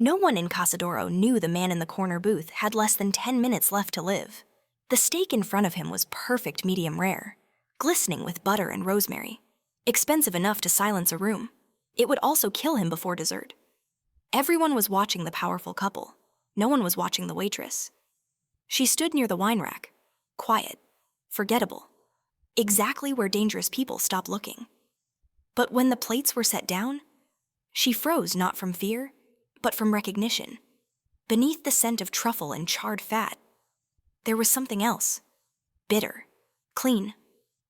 No one in Casadoro knew the man in the corner booth had less than 10 minutes left to live. The steak in front of him was perfect medium rare, glistening with butter and rosemary, expensive enough to silence a room. It would also kill him before dessert. Everyone was watching the powerful couple. No one was watching the waitress. She stood near the wine rack, quiet, forgettable, exactly where dangerous people stop looking. But when the plates were set down, she froze not from fear, but from recognition. Beneath the scent of truffle and charred fat, there was something else. Bitter, clean,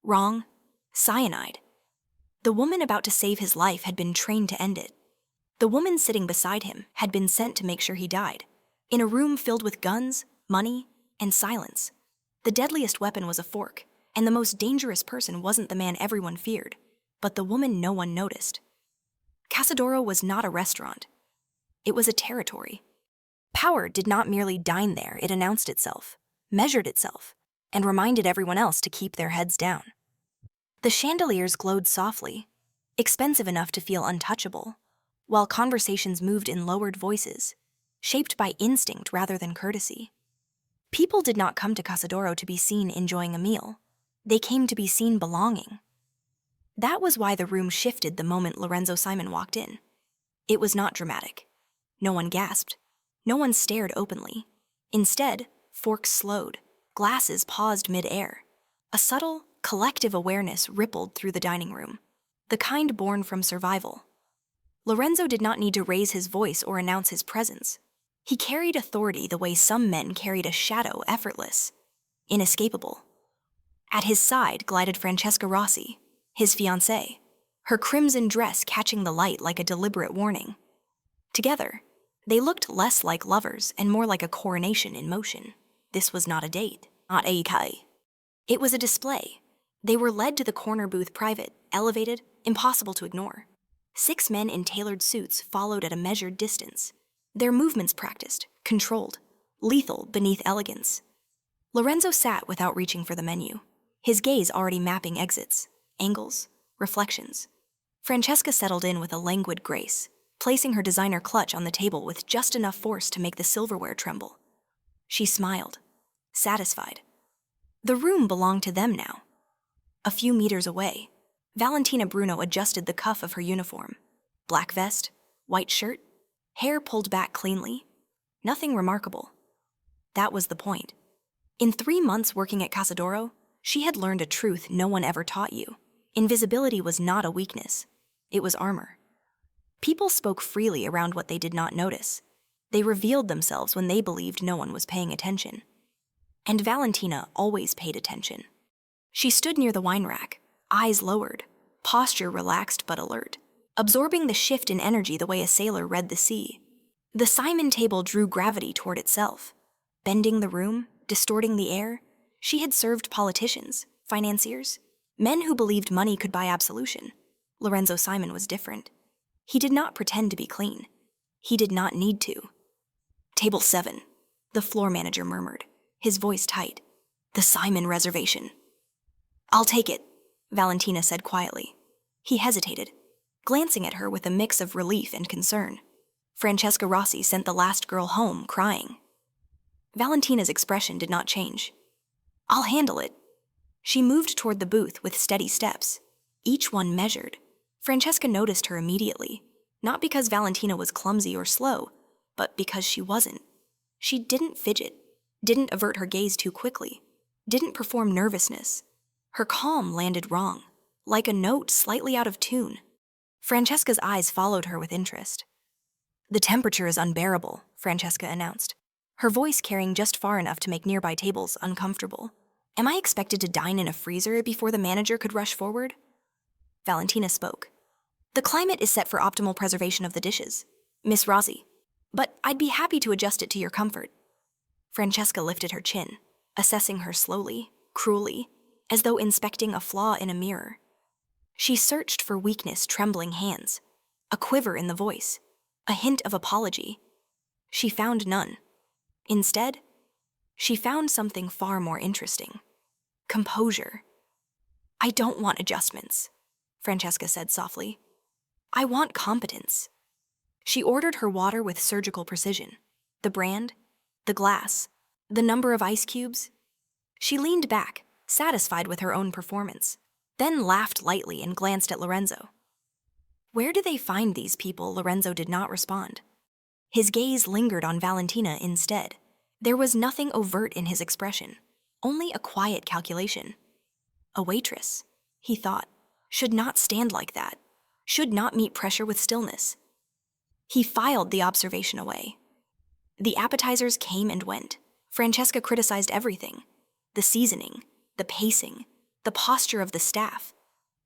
wrong, cyanide. The woman about to save his life had been trained to end it. The woman sitting beside him had been sent to make sure he died. In a room filled with guns, money, and silence. The deadliest weapon was a fork, and the most dangerous person wasn't the man everyone feared, but the woman no one noticed. Casadoro was not a restaurant. It was a territory. Power did not merely dine there, it announced itself, measured itself, and reminded everyone else to keep their heads down. The chandeliers glowed softly, expensive enough to feel untouchable, while conversations moved in lowered voices, shaped by instinct rather than courtesy. People did not come to Casadoro to be seen enjoying a meal. They came to be seen belonging. That was why the room shifted the moment Lorenzo Simon walked in. It was not dramatic. No one gasped. No one stared openly. Instead, forks slowed. Glasses paused mid-air. A subtle, collective awareness rippled through the dining room, the kind born from survival. Lorenzo did not need to raise his voice or announce his presence. He carried authority the way some men carried a shadow, effortless, inescapable. At his side glided Francesca Rossi, his fiancée, her crimson dress catching the light like a deliberate warning. Together, they looked less like lovers and more like a coronation in motion. This was not a date, not a kai. It was a display. They were led to the corner booth private, elevated, impossible to ignore. 6 men in tailored suits followed at a measured distance. Their movements practiced, controlled, lethal beneath elegance. Lorenzo sat without reaching for the menu, his gaze already mapping exits, angles, reflections. Francesca settled in with a languid grace, placing her designer clutch on the table with just enough force to make the silverware tremble. She smiled, satisfied. The room belonged to them now. A few meters away, Valentina Bruno adjusted the cuff of her uniform. Black vest, white shirt, hair pulled back cleanly. Nothing remarkable. That was the point. In 3 months working at Casadoro, she had learned a truth no one ever taught you. Invisibility was not a weakness. It was armor. People spoke freely around what they did not notice. They revealed themselves when they believed no one was paying attention. And Valentina always paid attention. She stood near the wine rack, eyes lowered, posture relaxed but alert, absorbing the shift in energy the way a sailor read the sea. The Simon table drew gravity toward itself. Bending the room, distorting the air, she had served politicians, financiers, men who believed money could buy absolution. Lorenzo Simon was different. He did not pretend to be clean. He did not need to. Table 7, the floor manager murmured, his voice tight. The Simon reservation. I'll take it, Valentina said quietly. He hesitated, glancing at her with a mix of relief and concern. Francesca Rossi sent the last girl home, crying. Valentina's expression did not change. I'll handle it. She moved toward the booth with steady steps, each one measured. Francesca noticed her immediately, not because Valentina was clumsy or slow, but because she wasn't. She didn't fidget, didn't avert her gaze too quickly, didn't perform nervousness. Her calm landed wrong, like a note slightly out of tune. Francesca's eyes followed her with interest. The temperature is unbearable, Francesca announced, her voice carrying just far enough to make nearby tables uncomfortable. Am I expected to dine in a freezer before the manager could rush forward? Valentina spoke. The climate is set for optimal preservation of the dishes, Miss Rossi, but I'd be happy to adjust it to your comfort. Francesca lifted her chin, assessing her slowly, cruelly, as though inspecting a flaw in a mirror. She searched for weakness, trembling hands, a quiver in the voice, a hint of apology. She found none. Instead, she found something far more interesting. Composure. I don't want adjustments, Francesca said softly. I want competence. She ordered her water with surgical precision. The brand, the glass, the number of ice cubes. She leaned back, satisfied with her own performance, then laughed lightly and glanced at Lorenzo. Where do they find these people? Lorenzo did not respond. His gaze lingered on Valentina instead. There was nothing overt in his expression, only a quiet calculation. A waitress, he thought, should not stand like that, should not meet pressure with stillness. He filed the observation away. The appetizers came and went. Francesca criticized everything: the seasoning, the pacing, the posture of the staff.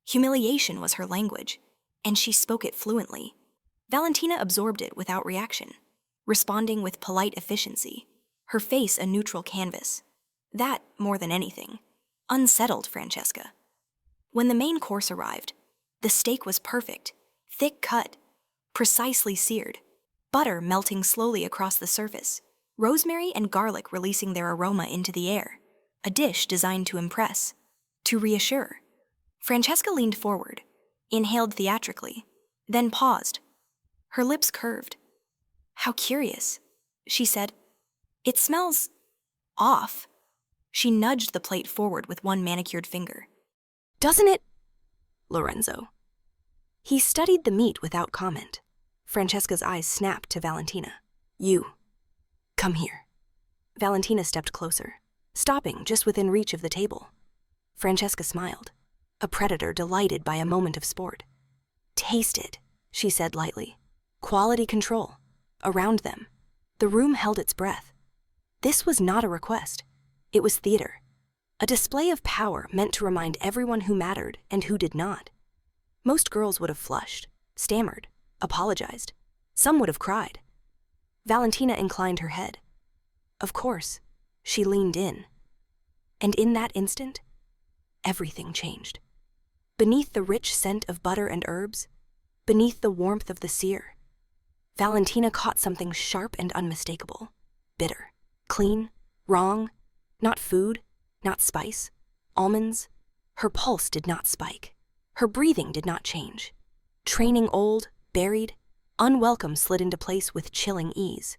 Humiliation was her language, and she spoke it fluently. Valentina absorbed it without reaction, responding with polite efficiency, her face a neutral canvas. That, more than anything, unsettled Francesca. When the main course arrived, the steak was perfect, thick cut, precisely seared, butter melting slowly across the surface, rosemary and garlic releasing their aroma into the air, a dish designed to impress, to reassure. Francesca leaned forward, inhaled theatrically, then paused. Her lips curved. "How curious," she said. "It smells off." She nudged the plate forward with one manicured finger. "Doesn't it?" Lorenzo. He studied the meat without comment. Francesca's eyes snapped to Valentina. "You. Come here." Valentina stepped closer, stopping just within reach of the table. Francesca smiled, a predator delighted by a moment of sport. "Taste it," she said lightly. Quality control. Around them, the room held its breath. This was not a request. It was theater. A display of power meant to remind everyone who mattered and who did not. Most girls would have flushed, stammered, apologized. Some would have cried. Valentina inclined her head. Of course, she leaned in. And in that instant, everything changed. Beneath the rich scent of butter and herbs, beneath the warmth of the sear, Valentina caught something sharp and unmistakable. Bitter, clean, wrong, not food, not spice, almonds. Her pulse did not spike. Her breathing did not change. Training old, buried, unwelcome slid into place with chilling ease.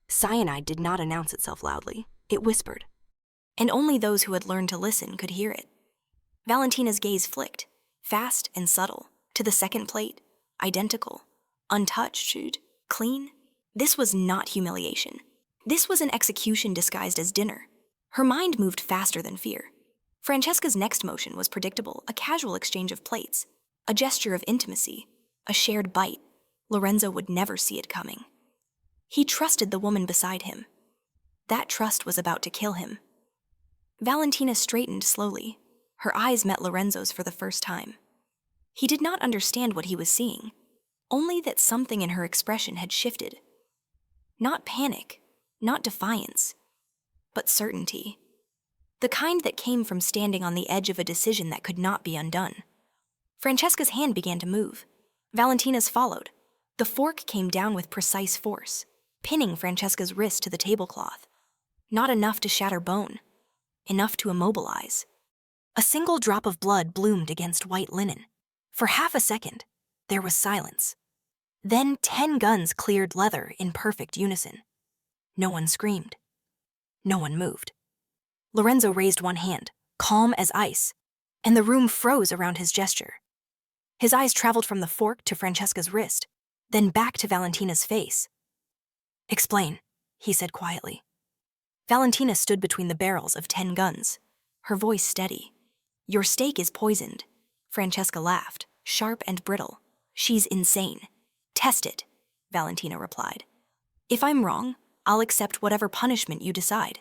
Cyanide did not announce itself loudly. It whispered. And only those who had learned to listen could hear it. Valentina's gaze flicked, fast and subtle, to the second plate, identical, untouched, clean. This was not humiliation. This was an execution disguised as dinner. Her mind moved faster than fear. Francesca's next motion was predictable, a casual exchange of plates, a gesture of intimacy, a shared bite. Lorenzo would never see it coming. He trusted the woman beside him. That trust was about to kill him. Valentina straightened slowly. Her eyes met Lorenzo's for the first time. He did not understand what he was seeing, only that something in her expression had shifted. Not panic, not defiance, but certainty. The kind that came from standing on the edge of a decision that could not be undone. Francesca's hand began to move. Valentina's followed. The fork came down with precise force, pinning Francesca's wrist to the tablecloth. Not enough to shatter bone, enough to immobilize. A single drop of blood bloomed against white linen. For half a second, there was silence. Then 10 guns cleared leather in perfect unison. No one screamed. No one moved. Lorenzo raised one hand, calm as ice, and the room froze around his gesture. His eyes traveled from the fork to Francesca's wrist, then back to Valentina's face. "Explain," he said quietly. Valentina stood between the barrels of 10 guns, her voice steady. "Your steak is poisoned." Francesca laughed, sharp and brittle. "She's insane." "Test it," Valentina replied. "If I'm wrong, I'll accept whatever punishment you decide.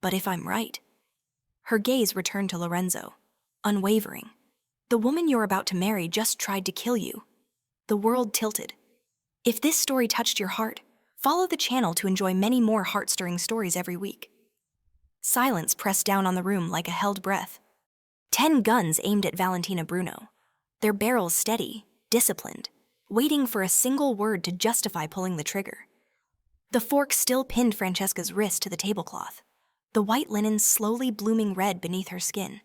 But if I'm right..." Her gaze returned to Lorenzo, unwavering. "The woman you're about to marry just tried to kill you." The world tilted. If this story touched your heart, follow the channel to enjoy many more heart-stirring stories every week. Silence pressed down on the room like a held breath. 10 guns aimed at Valentina Bruno, their barrels steady, disciplined, waiting for a single word to justify pulling the trigger. The fork still pinned Francesca's wrist to the tablecloth, the white linen slowly blooming red beneath her skin.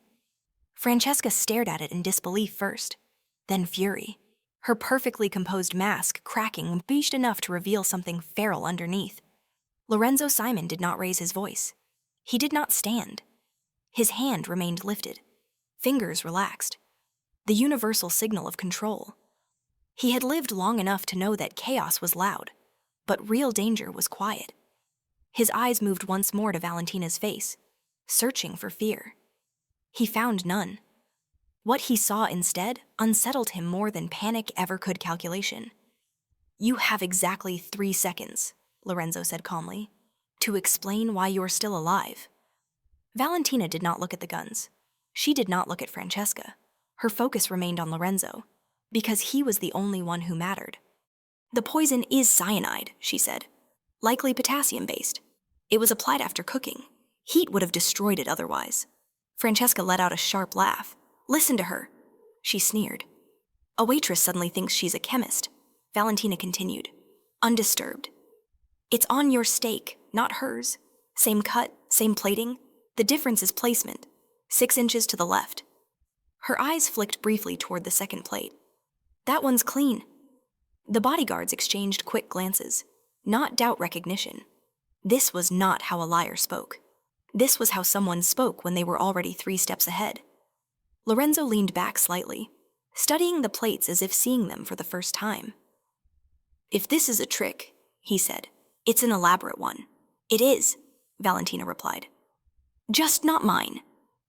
Francesca stared at it in disbelief first, then fury. her perfectly composed mask cracking just enough to reveal something feral underneath. Lorenzo Simon did not raise his voice. He did not stand. His hand remained lifted, fingers relaxed. The universal signal of control. He had lived long enough to know that chaos was loud, but real danger was quiet. His eyes moved once more to Valentina's face, searching for fear. He found none. What he saw instead unsettled him more than panic ever could calculation. "You have exactly 3 seconds," Lorenzo said calmly, "to explain why you're still alive." Valentina did not look at the guns. She did not look at Francesca. Her focus remained on Lorenzo, because he was the only one who mattered. "The poison is cyanide," she said. "Likely potassium-based. It was applied after cooking. Heat would have destroyed it otherwise." Francesca let out a sharp laugh. "Listen to her," she sneered. "A waitress suddenly thinks she's a chemist." Valentina continued, undisturbed. "It's on your steak, not hers. Same cut, same plating. The difference is placement. 6 inches to the left." Her eyes flicked briefly toward the second plate. "That one's clean." The bodyguards exchanged quick glances, not doubt recognition. This was not how a liar spoke. This was how someone spoke when they were already 3 steps ahead. Lorenzo leaned back slightly, studying the plates as if seeing them for the first time. "If this is a trick," he said, "it's an elaborate one." "It is," Valentina replied. "Just not mine."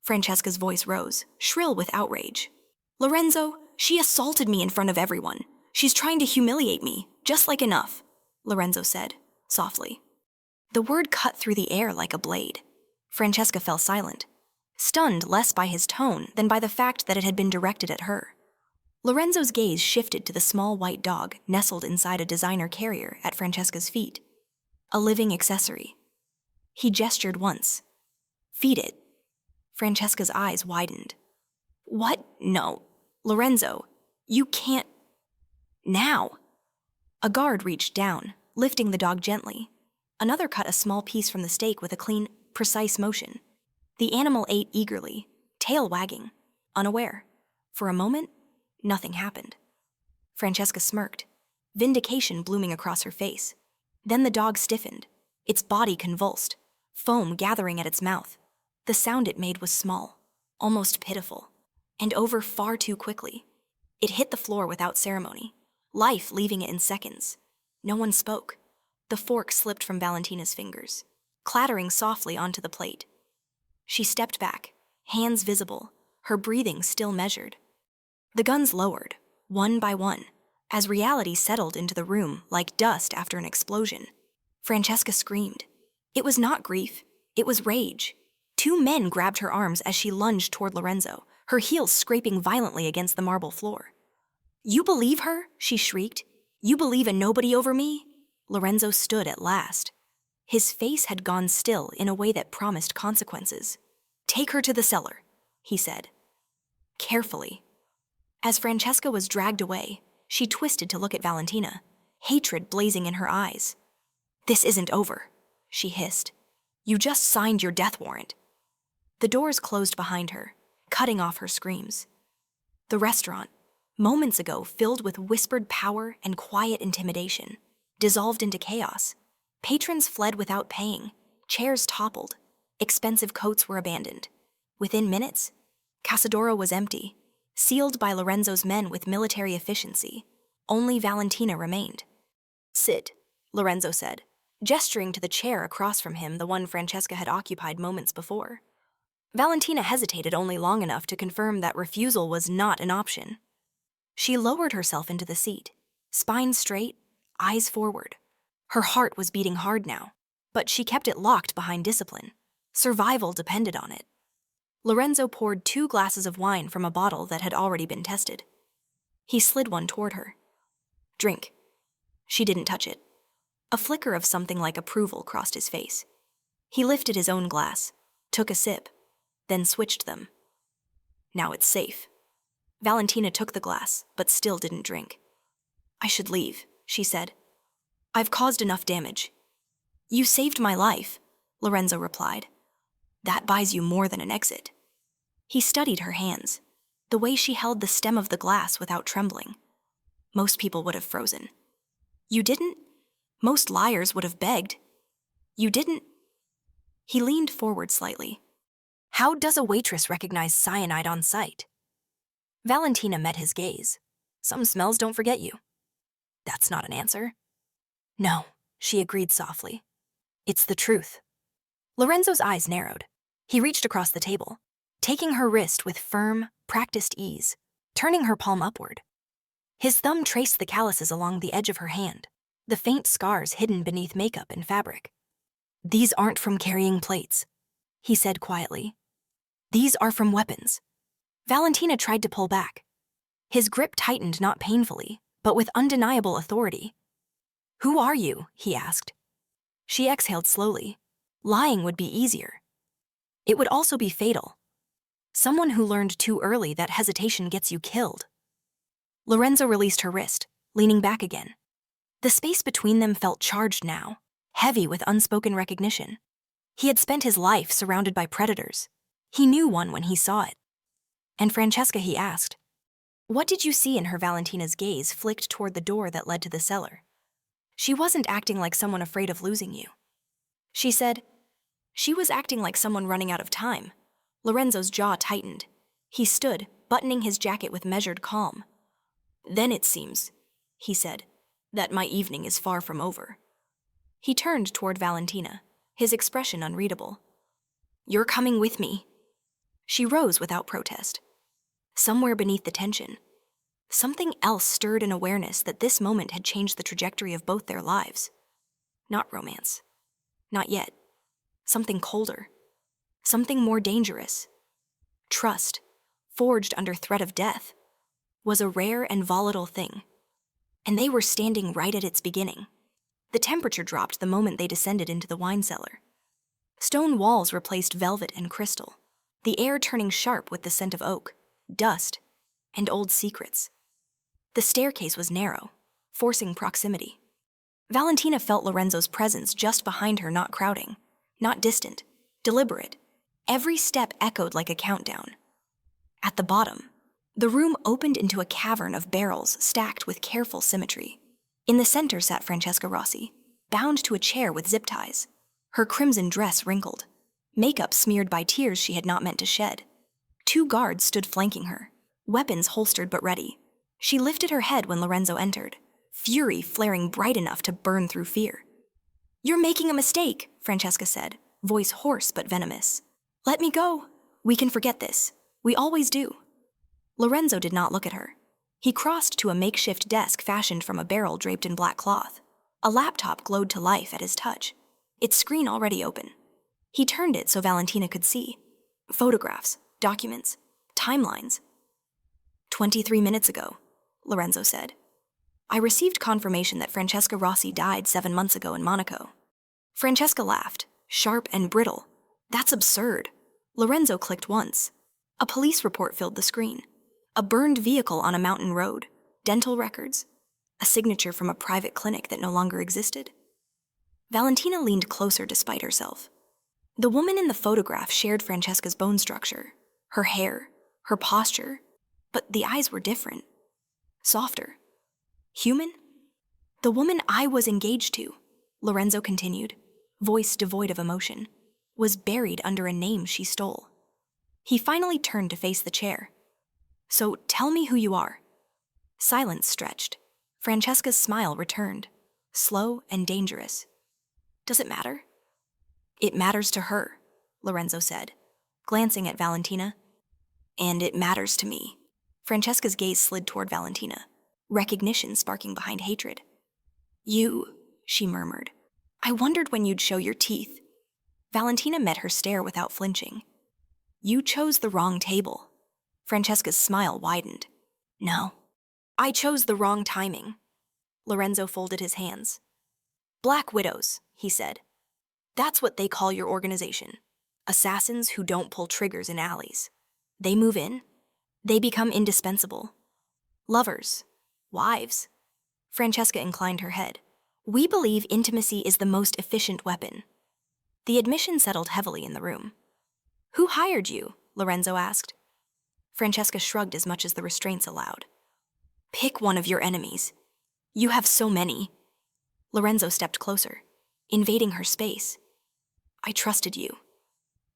Francesca's voice rose, shrill with outrage. "Lorenzo, she assaulted me in front of everyone. She's trying to humiliate me, just like enough," Lorenzo said, softly. The word cut through the air like a blade. Francesca fell silent, stunned less by his tone than by the fact that it had been directed at her. Lorenzo's gaze shifted to the small white dog nestled inside a designer carrier at Francesca's feet. A living accessory. He gestured once. "Feed it." Francesca's eyes widened. "What? No. Lorenzo, you can't. Now." A guard reached down, lifting the dog gently. Another cut a small piece from the steak with a clean, precise motion. The animal ate eagerly, tail wagging, unaware. For a moment, nothing happened. Francesca smirked, vindication blooming across her face. Then the dog stiffened, its body convulsed, foam gathering at its mouth. The sound it made was small, almost pitiful, and over far too quickly. It hit the floor without ceremony, life leaving it in seconds. No one spoke. The fork slipped from Valentina's fingers, clattering softly onto the plate. She stepped back, hands visible, her breathing still measured. The guns lowered, one by one, as reality settled into the room like dust after an explosion. Francesca screamed. It was not grief, it was rage. 2 men grabbed her arms as she lunged toward Lorenzo, her heels scraping violently against the marble floor. "You believe her?" she shrieked. "You believe a nobody over me?" Lorenzo stood at last. His face had gone still in a way that promised consequences. "Take her to the cellar," he said. Carefully. As Francesca was dragged away, she twisted to look at Valentina, hatred blazing in her eyes. "This isn't over," she hissed. "You just signed your death warrant." The doors closed behind her, cutting off her screams. The restaurant, moments ago filled with whispered power and quiet intimidation, dissolved into chaos. Patrons fled without paying, chairs toppled, expensive coats were abandoned. Within minutes, Casadoro was empty, sealed by Lorenzo's men with military efficiency. Only Valentina remained. "Sit," Lorenzo said, gesturing to the chair across from him, the one Francesca had occupied moments before. Valentina hesitated only long enough to confirm that refusal was not an option. She lowered herself into the seat, spine straight, eyes forward. Her heart was beating hard now, but she kept it locked behind discipline. Survival depended on it. Lorenzo poured 2 glasses of wine from a bottle that had already been tested. He slid one toward her. "Drink." She didn't touch it. A flicker of something like approval crossed his face. He lifted his own glass, took a sip, then switched them. "Now it's safe." Valentina took the glass, but still didn't drink. "I should leave," she said. "I've caused enough damage." "You saved my life," Lorenzo replied. "That buys you more than an exit." He studied her hands, the way she held the stem of the glass without trembling. Most people would have frozen. You didn't? Most liars would have begged. You didn't? He leaned forward slightly. How does a waitress recognize cyanide on sight? Valentina met his gaze. Some smells don't forget you. That's not an answer. No, she agreed softly. It's the truth. Lorenzo's eyes narrowed. He reached across the table, taking her wrist with firm, practiced ease, turning her palm upward. His thumb traced the calluses along the edge of her hand, the faint scars hidden beneath makeup and fabric. These aren't from carrying plates, he said quietly. These are from weapons. Valentina tried to pull back. His grip tightened not painfully, but with undeniable authority. Who are you? He asked. She exhaled slowly. Lying would be easier. It would also be fatal. Someone who learned too early that hesitation gets you killed. Lorenzo released her wrist, leaning back again. The space between them felt charged now, heavy with unspoken recognition. He had spent his life surrounded by predators. He knew one when he saw it. And Francesca, he asked. What did you see in her? Valentina's gaze flicked toward the door that led to the cellar. She wasn't acting like someone afraid of losing you. She said, she was acting like someone running out of time. Lorenzo's jaw tightened. He stood, buttoning his jacket with measured calm. Then it seems, he said, that my evening is far from over. He turned toward Valentina, his expression unreadable. You're coming with me. She rose without protest. Somewhere beneath the tension, something else stirred an awareness that this moment had changed the trajectory of both their lives. Not romance. Not yet. Something colder. Something more dangerous. Trust, forged under threat of death, was a rare and volatile thing. And they were standing right at its beginning. The temperature dropped the moment they descended into the wine cellar. Stone walls replaced velvet and crystal, the air turning sharp with the scent of oak, dust, and old secrets. The staircase was narrow, forcing proximity. Valentina felt Lorenzo's presence just behind her, not crowding, not distant, deliberate. Every step echoed like a countdown. At the bottom, the room opened into a cavern of barrels stacked with careful symmetry. In the center sat Francesca Rossi, bound to a chair with zip ties, her crimson dress wrinkled, makeup smeared by tears she had not meant to shed. 2 guards stood flanking her, weapons holstered but ready. She lifted her head when Lorenzo entered, fury flaring bright enough to burn through fear. You're making a mistake, Francesca said, voice hoarse but venomous. Let me go. We can forget this. We always do. Lorenzo did not look at her. He crossed to a makeshift desk fashioned from a barrel draped in black cloth. A laptop glowed to life at his touch, its screen already open. He turned it so Valentina could see. Photographs, documents, timelines. 23 minutes ago, Lorenzo said. I received confirmation that Francesca Rossi died 7 months ago in Monaco. Francesca laughed, sharp and brittle. That's absurd. Lorenzo clicked once. A police report filled the screen. A burned vehicle on a mountain road, dental records, a signature from a private clinic that no longer existed. Valentina leaned closer despite herself. The woman in the photograph shared Francesca's bone structure, her hair, her posture, but the eyes were different, softer. Human? The woman I was engaged to, Lorenzo continued, voice devoid of emotion, was buried under a name she stole. He finally turned to face the chair. So tell me who you are. Silence stretched. Francesca's smile returned, slow and dangerous. Does it matter? It matters to her, Lorenzo said, glancing at Valentina. And it matters to me. Francesca's gaze slid toward Valentina, recognition sparking behind hatred. You, she murmured. I wondered when you'd show your teeth. Valentina met her stare without flinching. You chose the wrong table. Francesca's smile widened. No. I chose the wrong timing. Lorenzo folded his hands. Black widows, he said. That's what they call your organization. Assassins who don't pull triggers in alleys. They move in. They become indispensable. Lovers. Wives. Francesca inclined her head. We believe intimacy is the most efficient weapon. The admission settled heavily in the room. Who hired you? Lorenzo asked. Francesca shrugged as much as the restraints allowed. Pick one of your enemies. You have so many. Lorenzo stepped closer, invading her space. I trusted you.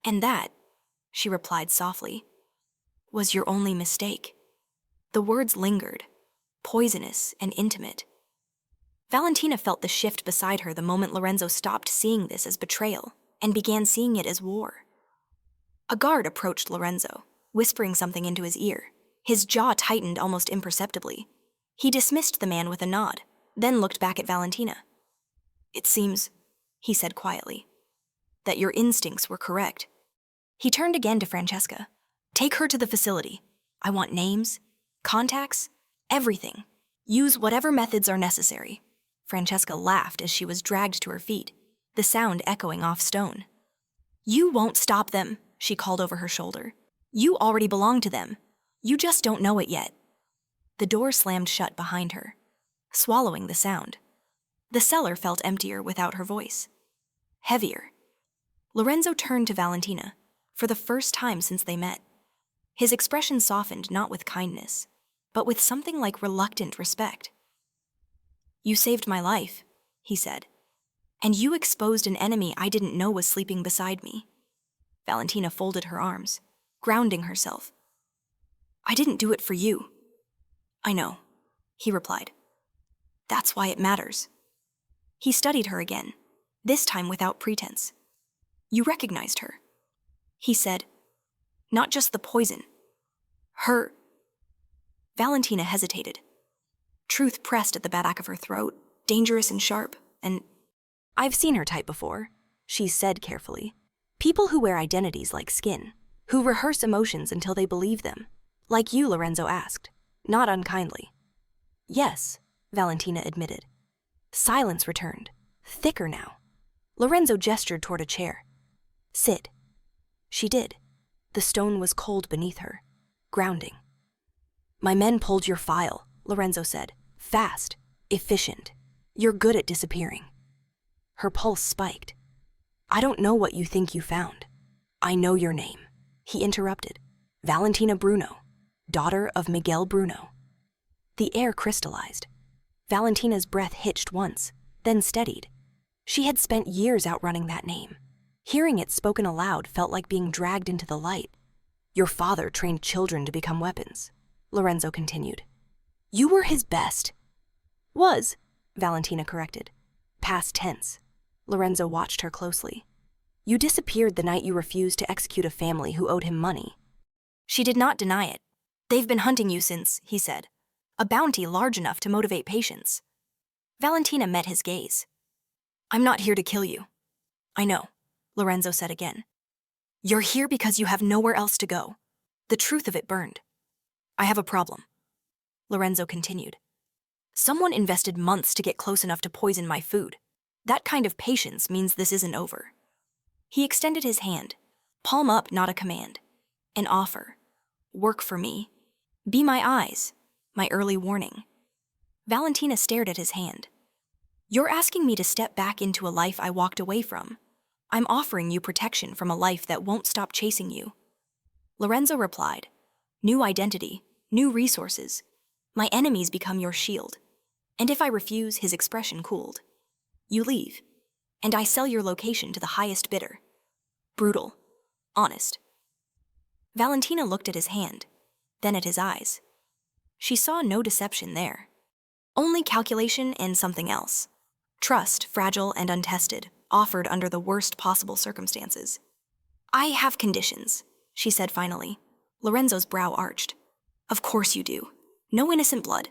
And that, she replied softly, was your only mistake. The words lingered, poisonous and intimate. Valentina felt the shift beside her the moment Lorenzo stopped seeing this as betrayal and began seeing it as war. A guard approached Lorenzo, whispering something into his ear. His jaw tightened almost imperceptibly. He dismissed the man with a nod, then looked back at Valentina. It seems, he said quietly, that your instincts were correct. He turned again to Francesca. Take her to the facility. I want names, contacts, everything. Use whatever methods are necessary. Francesca laughed as she was dragged to her feet, the sound echoing off stone. You won't stop them, she called over her shoulder. You already belong to them. You just don't know it yet. The door slammed shut behind her, swallowing the sound. The cellar felt emptier without her voice. Heavier. Lorenzo turned to Valentina, for the first time since they met. His expression softened not with kindness, but with something like reluctant respect. You saved my life, he said, and you exposed an enemy I didn't know was sleeping beside me. Valentina folded her arms, grounding herself. I didn't do it for you. I know, he replied. That's why it matters. He studied her again, this time without pretense. You recognized her, he said. Not just the poison. Her. Valentina hesitated. Truth pressed at the back of her throat, dangerous and sharp, and I've seen her type before, she said carefully. People who wear identities like skin, who rehearse emotions until they believe them. Like you, Lorenzo asked, not unkindly. Yes, Valentina admitted. Silence returned, thicker now. Lorenzo gestured toward a chair. Sit. She did. The stone was cold beneath her, grounding. My men pulled your file, Lorenzo said. Fast, efficient. You're good at disappearing. Her pulse spiked. I don't know what you think you found. I know your name, he interrupted. Valentina Bruno, daughter of Miguel Bruno. The air crystallized. Valentina's breath hitched once, then steadied. She had spent years outrunning that name. Hearing it spoken aloud felt like being dragged into the light. Your father trained children to become weapons, Lorenzo continued. You were his best. Was, Valentina corrected. Past tense. Lorenzo watched her closely. You disappeared the night you refused to execute a family who owed him money. She did not deny it. They've been hunting you since, he said. A bounty large enough to motivate patience. Valentina met his gaze. I'm not here to kill you. I know, Lorenzo said again. You're here because you have nowhere else to go. The truth of it burned. I have a problem, Lorenzo continued. Someone invested months to get close enough to poison my food. That kind of patience means this isn't over. He extended his hand, palm up, not a command. An offer. Work for me. Be my eyes, my early warning. Valentina stared at his hand. You're asking me to step back into a life I walked away from. I'm offering you protection from a life that won't stop chasing you. Lorenzo replied, New identity, new resources. My enemies become your shield. And if I refuse, his expression cooled. You leave, and I sell your location to the highest bidder. Brutal. Honest. Valentina looked at his hand, then at his eyes. She saw no deception there. Only calculation and something else. Trust, fragile and untested, offered under the worst possible circumstances. I have conditions, she said finally. Lorenzo's brow arched. Of course you do. No innocent blood.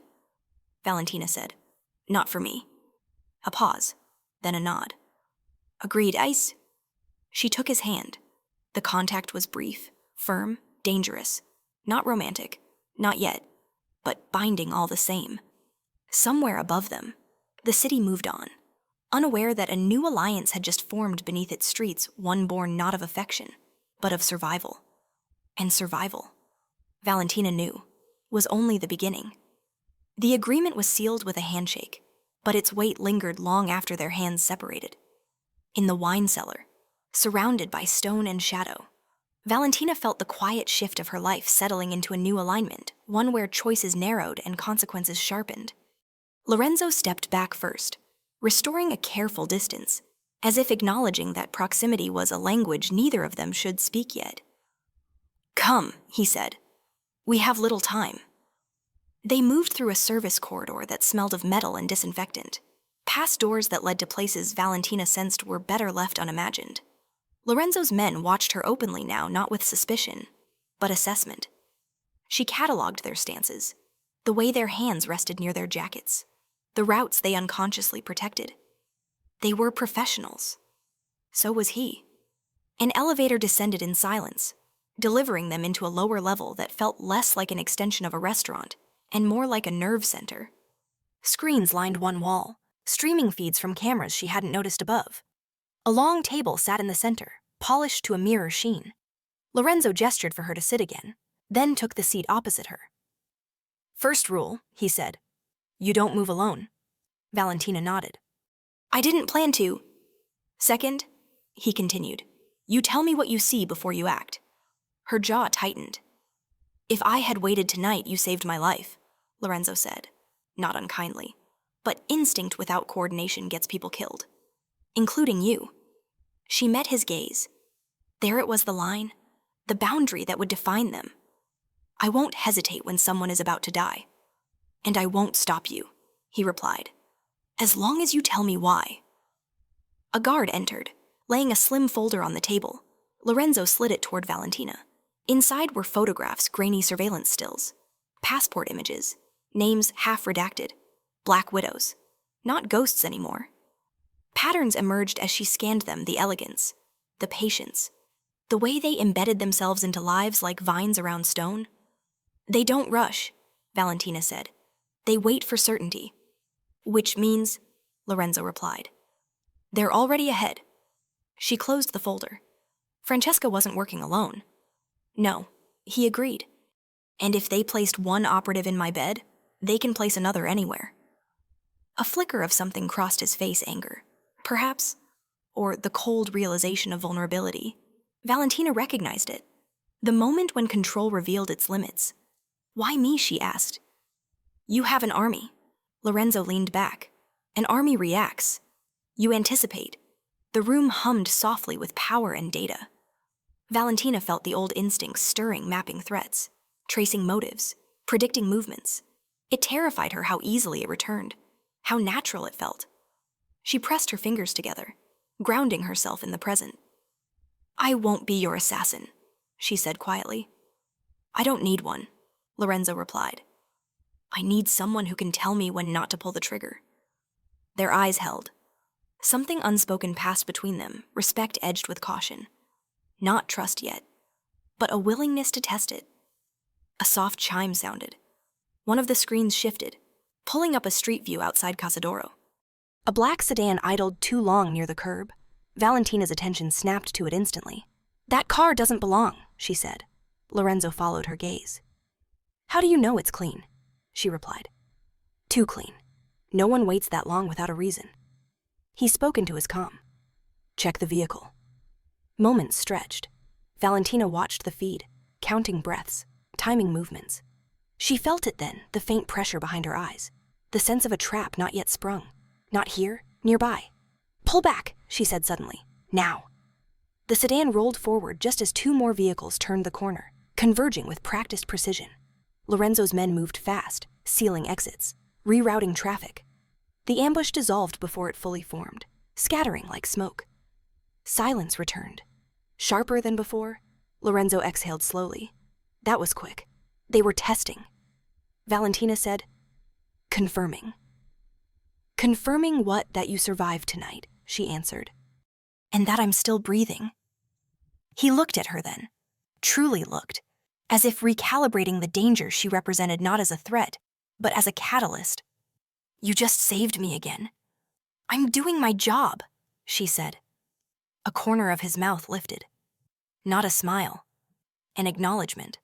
Valentina said. Not for me. A pause, then a nod. Agreed, Ice. She took his hand. The contact was brief, firm, dangerous. Not romantic, not yet, but binding all the same. Somewhere above them, the city moved on, unaware that a new alliance had just formed beneath its streets, one born not of affection, but of survival. And survival, Valentina knew, was only the beginning. The agreement was sealed with a handshake, but its weight lingered long after their hands separated. In the wine cellar, surrounded by stone and shadow, Valentina felt the quiet shift of her life settling into a new alignment, one where choices narrowed and consequences sharpened. Lorenzo stepped back first, restoring a careful distance, as if acknowledging that proximity was a language neither of them should speak yet. "Come," he said. "We have little time." They moved through a service corridor that smelled of metal and disinfectant, past doors that led to places Valentina sensed were better left unimagined. Lorenzo's men watched her openly now, not with suspicion, but assessment. She cataloged their stances, the way their hands rested near their jackets, the routes they unconsciously protected. They were professionals. So was he. An elevator descended in silence, delivering them into a lower level that felt less like an extension of a restaurant and more like a nerve center. Screens lined one wall, streaming feeds from cameras she hadn't noticed above. A long table sat in the center, polished to a mirror sheen. Lorenzo gestured for her to sit again, then took the seat opposite her. "First rule," he said, "you don't move alone." Valentina nodded. "I didn't plan to." "Second," he continued, "you tell me what you see before you act." Her jaw tightened. "If I had waited tonight, you saved my life," Lorenzo said, not unkindly. "But instinct without coordination gets people killed. Including you." She met his gaze. There it was, the line, the boundary that would define them. "I won't hesitate when someone is about to die." "And I won't stop you," he replied, "as long as you tell me why." A guard entered, laying a slim folder on the table. Lorenzo slid it toward Valentina. Inside were photographs, grainy surveillance stills, passport images, names half redacted, black widows, not ghosts anymore. Patterns emerged as she scanned them, the elegance, the patience, the way they embedded themselves into lives like vines around stone. "They don't rush," Valentina said. "They wait for certainty." "Which means," Lorenzo replied, "they're already ahead." She closed the folder. Francesca wasn't working alone. "No," he agreed. "And if they placed one operative in my bed, they can place another anywhere." A flicker of something crossed his face, anger, perhaps, or the cold realization of vulnerability. Valentina recognized it. The moment when control revealed its limits. "Why me?" she asked. "You have an army." Lorenzo leaned back. "An army reacts. You anticipate." The room hummed softly with power and data. Valentina felt the old instincts stirring, mapping threats, tracing motives, predicting movements. It terrified her how easily it returned, how natural it felt. She pressed her fingers together, grounding herself in the present. "I won't be your assassin," she said quietly. "I don't need one," Lorenzo replied. "I need someone who can tell me when not to pull the trigger." Their eyes held. Something unspoken passed between them, respect edged with caution. Not trust yet, but a willingness to test it. A soft chime sounded. One of the screens shifted, pulling up a street view outside Casadoro. A black sedan idled too long near the curb. Valentina's attention snapped to it instantly. "That car doesn't belong," she said. Lorenzo followed her gaze. "How do you know it's clean?" she replied. "Too clean. No one waits that long without a reason." He spoke into his calm. "Check the vehicle." Moments stretched. Valentina watched the feed, counting breaths, timing movements. She felt it then, the faint pressure behind her eyes, the sense of a trap not yet sprung, not here, nearby. "Pull back," she said suddenly. "Now." The sedan rolled forward just as two more vehicles turned the corner, converging with practiced precision. Lorenzo's men moved fast, sealing exits, rerouting traffic. The ambush dissolved before it fully formed, scattering like smoke. Silence returned. Sharper than before, Lorenzo exhaled slowly. That was quick. They were testing. Valentina said, "Confirming." "Confirming what? That you survived tonight," she answered. "And that I'm still breathing." He looked at her then, truly looked, as if recalibrating the danger she represented not as a threat, but as a catalyst. "You just saved me again." "I'm doing my job," she said. A corner of his mouth lifted. Not a smile, an acknowledgement.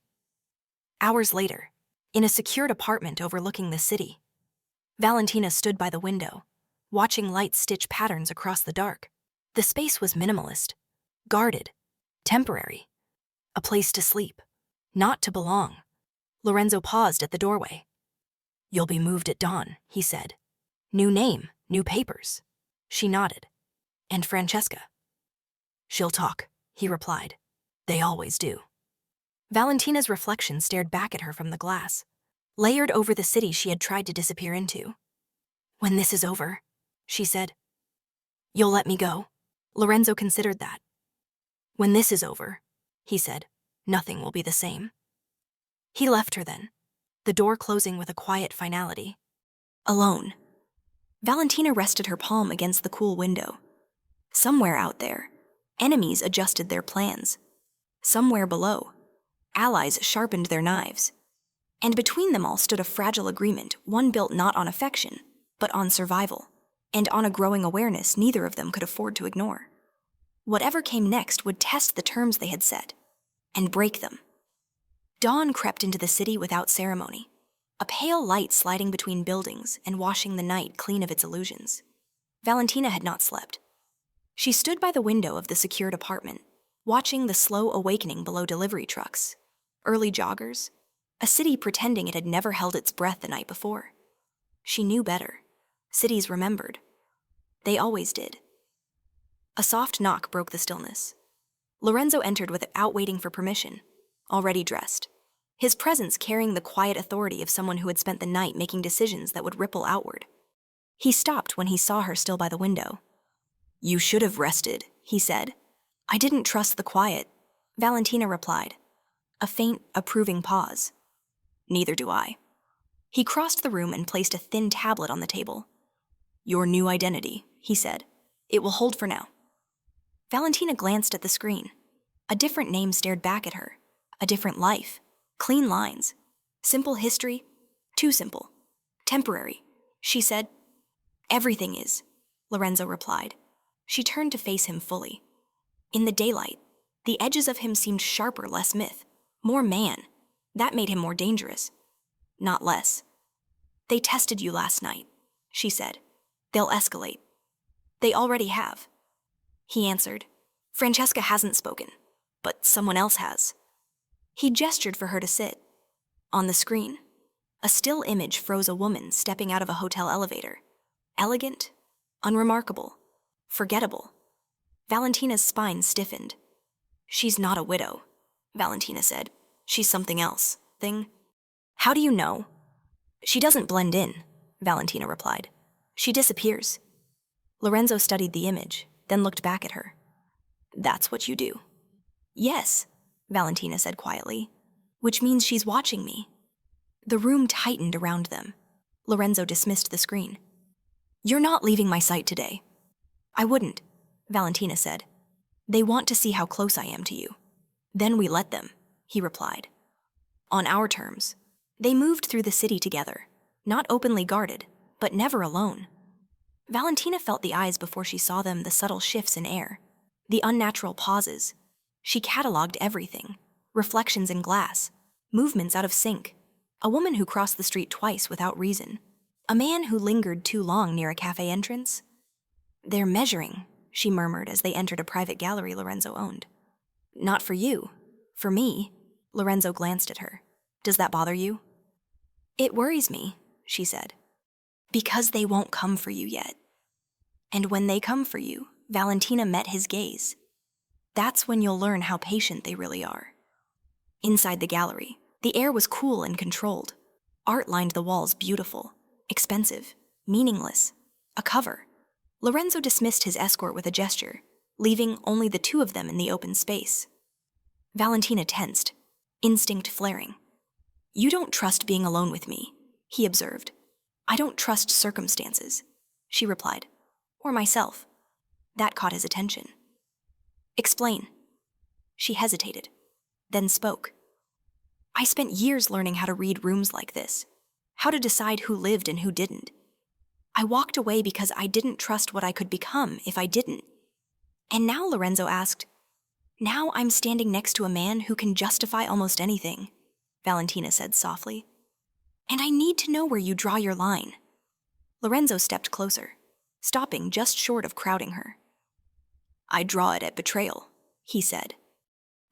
Hours later, in a secured apartment overlooking the city, Valentina stood by the window, watching light stitch patterns across the dark. The space was minimalist, guarded, temporary, a place to sleep, not to belong. Lorenzo paused at the doorway. "You'll be moved at dawn," he said. "New name, new papers." She nodded. "And Francesca?" "She'll talk," he replied. "They always do." Valentina's reflection stared back at her from the glass, layered over the city she had tried to disappear into. "When this is over," she said. "You'll let me go?" Lorenzo considered that. "When this is over," he said, "nothing will be the same." He left her then, the door closing with a quiet finality. Alone. Valentina rested her palm against the cool window. Somewhere out there, enemies adjusted their plans. Somewhere below, allies sharpened their knives. And between them all stood a fragile agreement, one built not on affection, but on survival, and on a growing awareness neither of them could afford to ignore. Whatever came next would test the terms they had set, and break them. Dawn crept into the city without ceremony, a pale light sliding between buildings and washing the night clean of its illusions. Valentina had not slept. She stood by the window of the secured apartment, watching the slow awakening below delivery trucks, early joggers, a city pretending it had never held its breath the night before. She knew better. Cities remembered. They always did. A soft knock broke the stillness. Lorenzo entered without waiting for permission, already dressed, his presence carrying the quiet authority of someone who had spent the night making decisions that would ripple outward. He stopped when he saw her still by the window. "You should have rested," he said. "I didn't trust the quiet," Valentina replied, a faint, approving pause. "Neither do I." He crossed the room and placed a thin tablet on the table. "Your new identity," he said. "It will hold for now." Valentina glanced at the screen. A different name stared back at her. A different life. Clean lines. Simple history. Too simple. Temporary, she said. "Everything is," Lorenzo replied. She turned to face him fully. In the daylight, the edges of him seemed sharper, less myth. More man. That made him more dangerous. Not less. "They tested you last night," she said. "They'll escalate." "They already have." He answered. "Francesca hasn't spoken, but someone else has." He gestured for her to sit. On the screen, a still image froze a woman stepping out of a hotel elevator. Elegant, unremarkable, forgettable. Valentina's spine stiffened. "She's not a widow," Valentina said. "She's something else. How do you know?" "She doesn't blend in," Valentina replied. "She disappears." Lorenzo studied the image, then looked back at her. "That's what you do." "Yes," Valentina said quietly, "which means she's watching me." The room tightened around them. Lorenzo dismissed the screen. "You're not leaving my sight today." "I wouldn't," Valentina said. "They want to see how close I am to you." "Then we let them," he replied. "On our terms." They moved through the city together, not openly guarded, but never alone. Valentina felt the eyes before she saw them, the subtle shifts in air, the unnatural pauses. She cataloged everything, reflections in glass, movements out of sync, a woman who crossed the street twice without reason, a man who lingered too long near a cafe entrance. "They're measuring," she murmured as they entered a private gallery Lorenzo owned. "Not for you. For me." Lorenzo glanced at her. "Does that bother you?" "It worries me," she said. "Because they won't come for you yet." And when they come for you, Valentina met his gaze. "That's when you'll learn how patient they really are." Inside the gallery, the air was cool and controlled. Art lined the walls, beautiful, expensive, meaningless. A cover. Lorenzo dismissed his escort with a gesture, leaving only the two of them in the open space. Valentina tensed, instinct flaring. "You don't trust being alone with me," he observed. "I don't trust circumstances," she replied. "Or myself." That caught his attention. "Explain." She hesitated, then spoke. "I spent years learning how to read rooms like this, how to decide who lived and who didn't. I walked away because I didn't trust what I could become if I didn't. And now," Lorenzo asked, "now I'm standing next to a man who can justify almost anything," Valentina said softly. "And I need to know where you draw your line." Lorenzo stepped closer, stopping just short of crowding her. "I draw it at betrayal," he said.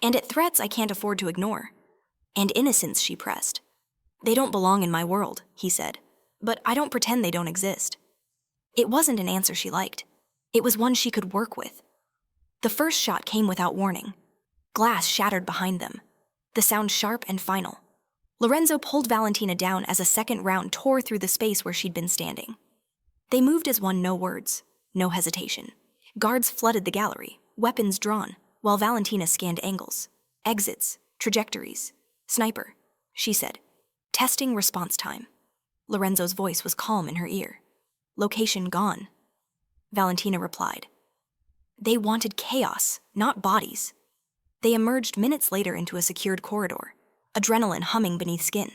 "And at threats I can't afford to ignore." "And innocence," she pressed. They don't belong in my world, he said, but I don't pretend they don't exist. It wasn't an answer she liked. It was one she could work with. The first shot came without warning. Glass shattered behind them, the sound sharp and final. Lorenzo pulled Valentina down as a second round tore through the space where she'd been standing. They moved as one, no words, no hesitation. Guards flooded the gallery, weapons drawn, while Valentina scanned angles, exits, trajectories. Sniper, she said. Testing response time. Lorenzo's voice was calm in her ear. Location gone. Valentina replied. They wanted chaos, not bodies. They emerged minutes later into a secured corridor, adrenaline humming beneath skin.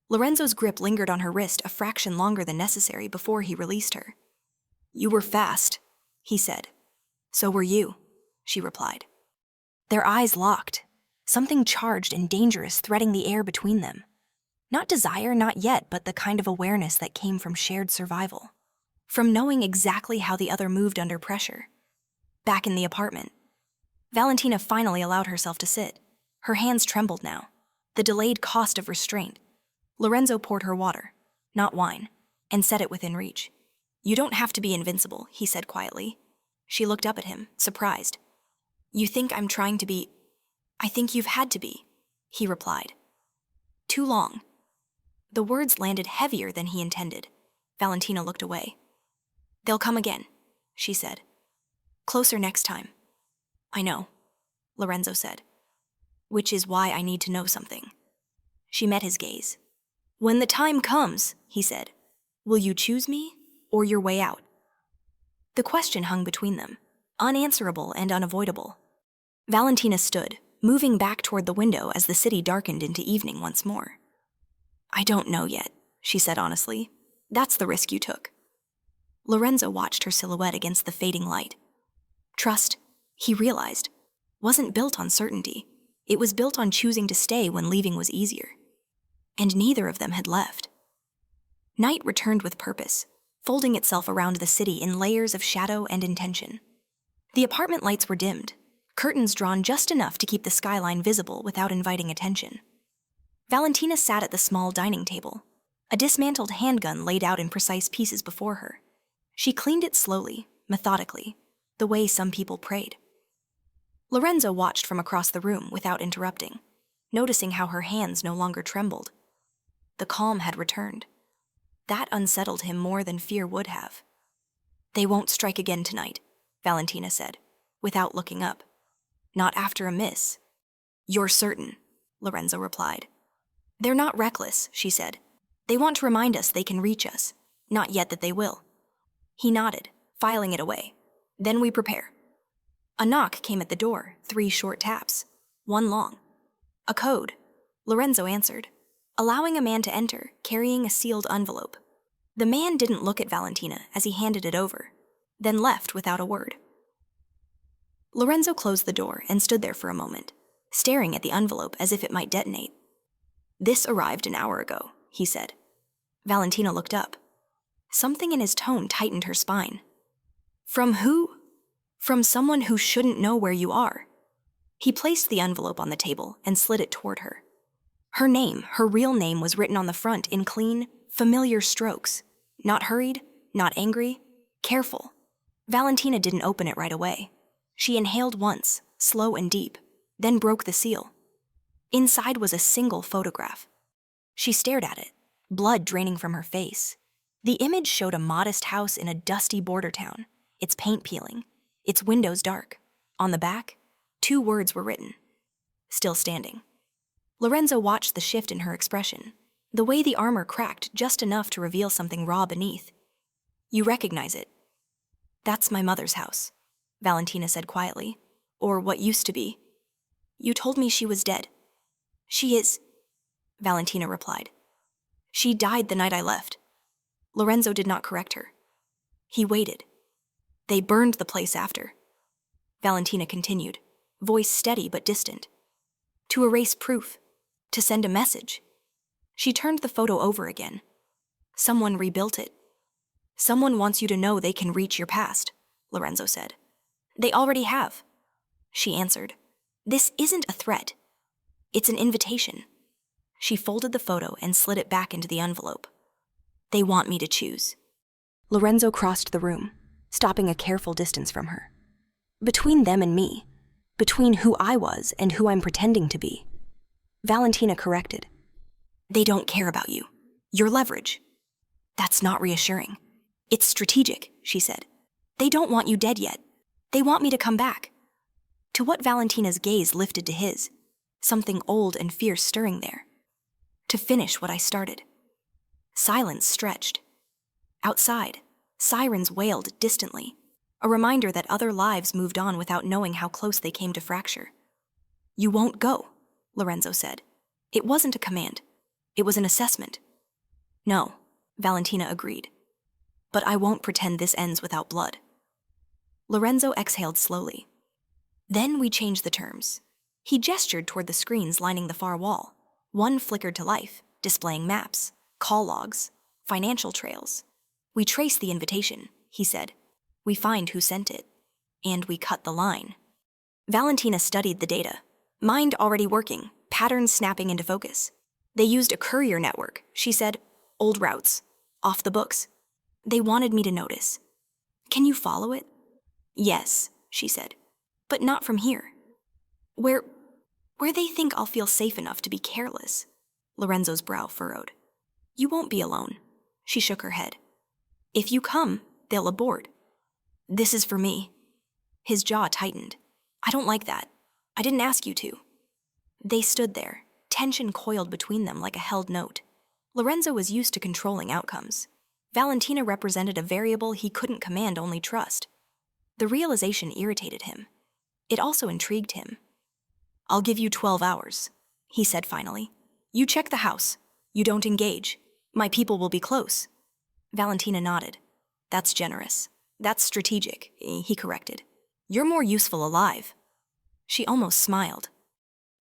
Lorenzo's grip lingered on her wrist a fraction longer than necessary before he released her. You were fast, he said. So were you, she replied. Their eyes locked, something charged and dangerous threading the air between them. Not desire, not yet, but the kind of awareness that came from shared survival. From knowing exactly how the other moved under pressure. Back in the apartment, Valentina finally allowed herself to sit. Her hands trembled now, the delayed cost of restraint. Lorenzo poured her water, not wine, and set it within reach. You don't have to be invincible, he said quietly. She looked up at him, surprised. You think I'm trying to be... I think you've had to be, he replied. Too long. The words landed heavier than he intended. Valentina looked away. They'll come again, she said. Closer next time. I know, Lorenzo said. Which is why I need to know something. She met his gaze. When the time comes, he said, will you choose me or your way out? The question hung between them, unanswerable and unavoidable. Valentina stood, moving back toward the window as the city darkened into evening once more. I don't know yet, she said honestly. That's the risk you took. Lorenzo watched her silhouette against the fading light. Trust, he realized, wasn't built on certainty. It was built on choosing to stay when leaving was easier. And neither of them had left. Night returned with purpose, folding itself around the city in layers of shadow and intention. The apartment lights were dimmed, curtains drawn just enough to keep the skyline visible without inviting attention. Valentina sat at the small dining table, a dismantled handgun laid out in precise pieces before her. She cleaned it slowly, methodically, the way some people prayed. Lorenzo watched from across the room without interrupting, noticing how her hands no longer trembled. The calm had returned. That unsettled him more than fear would have. They won't strike again tonight, Valentina said, without looking up. Not after a miss. You're certain, Lorenzo replied. They're not reckless, she said. They want to remind us they can reach us, not yet that they will. He nodded, filing it away. Then we prepare. A knock came at the door, 3 short taps, 1 long. A code. Lorenzo answered, allowing a man to enter, carrying a sealed envelope. The man didn't look at Valentina as he handed it over, then left without a word. Lorenzo closed the door and stood there for a moment, staring at the envelope as if it might detonate. This arrived an hour ago, he said. Valentina looked up. Something in his tone tightened her spine. From who? From someone who shouldn't know where you are. He placed the envelope on the table and slid it toward her. Her name, her real name, was written on the front in clean, familiar strokes. Not hurried, not angry, careful. Valentina didn't open it right away. She inhaled once, slow and deep, then broke the seal. Inside was a single photograph. She stared at it, blood draining from her face. The image showed a modest house in a dusty border town, its paint peeling, its windows dark. On the back, 2 words were written. Still standing. Lorenzo watched the shift in her expression, the way the armor cracked just enough to reveal something raw beneath. You recognize it. That's my mother's house, Valentina said quietly. Or what used to be. You told me she was dead. She is, Valentina replied. She died the night I left. Lorenzo did not correct her. He waited. They burned the place after. Valentina continued, voice steady but distant. To erase proof. To send a message. She turned the photo over again. Someone rebuilt it. Someone wants you to know they can reach your past, Lorenzo said. They already have. She answered. This isn't a threat. It's an invitation. She folded the photo and slid it back into the envelope. They want me to choose. Lorenzo crossed the room, stopping a careful distance from her. Between them and me, between who I was and who I'm pretending to be. Valentina corrected. They don't care about you. Your leverage. That's not reassuring. It's strategic, she said. They don't want you dead yet. They want me to come back. To what Valentina's gaze lifted to his, something old and fierce stirring there. To finish what I started. Silence stretched. Outside, sirens wailed distantly, a reminder that other lives moved on without knowing how close they came to fracture. You won't go, Lorenzo said. It wasn't a command. It was an assessment. No, Valentina agreed. But I won't pretend this ends without blood. Lorenzo exhaled slowly. Then we changed the terms. He gestured toward the screens lining the far wall. One flickered to life, displaying maps, call logs, financial trails. We trace the invitation, he said. We find who sent it. And we cut the line. Valentina studied the data. Mind already working, patterns snapping into focus. They used a courier network, she said. Old routes. Off the books. They wanted me to notice. Can you follow it? Yes, she said. But not from here. Where they think I'll feel safe enough to be careless. Lorenzo's brow furrowed. You won't be alone. She shook her head. If you come, they'll abort. This is for me. His jaw tightened. I don't like that. I didn't ask you to. They stood there, tension coiled between them like a held note. Lorenzo was used to controlling outcomes. Valentina represented a variable he couldn't command, only trust. The realization irritated him. It also intrigued him. I'll give you 12 hours, he said finally. You check the house. You don't engage. My people will be close. Valentina nodded. That's generous. That's strategic, he corrected. You're more useful alive. She almost smiled.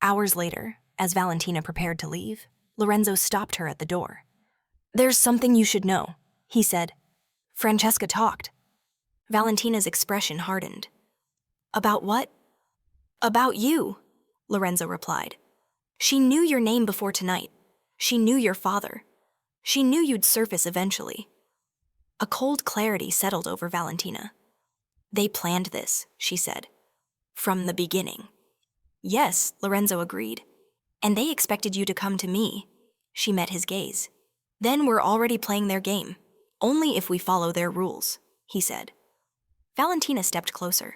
Hours later, as Valentina prepared to leave, Lorenzo stopped her at the door. There's something you should know, he said. Francesca talked. Valentina's expression hardened. About what? About you, Lorenzo replied. She knew your name before tonight. She knew your father. She knew you'd surface eventually. A cold clarity settled over Valentina. They planned this, she said. From the beginning. Yes, Lorenzo agreed. And they expected you to come to me. She met his gaze. Then we're already playing their game. Only if we follow their rules, he said. Valentina stepped closer,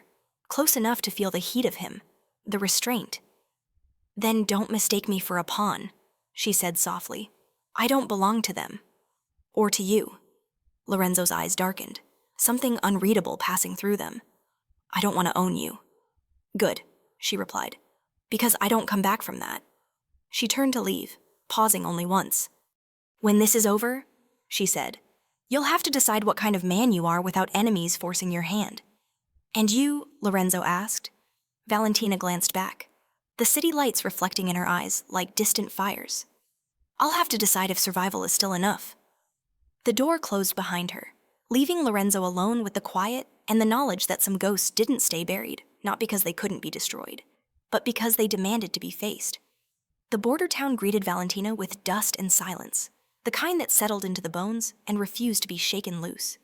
close enough to feel the heat of him, the restraint. Then don't mistake me for a pawn, she said softly. I don't belong to them. Or to you. Lorenzo's eyes darkened, something unreadable passing through them. I don't want to own you. Good, she replied, because I don't come back from that. She turned to leave, pausing only once. When this is over, she said, you'll have to decide what kind of man you are without enemies forcing your hand. And you? Lorenzo asked. Valentina glanced back, the city lights reflecting in her eyes like distant fires. I'll have to decide if survival is still enough. The door closed behind her, leaving Lorenzo alone with the quiet and the knowledge that some ghosts didn't stay buried, not because they couldn't be destroyed, but because they demanded to be faced. The border town greeted Valentina with dust and silence, the kind that settled into the bones and refused to be shaken loose.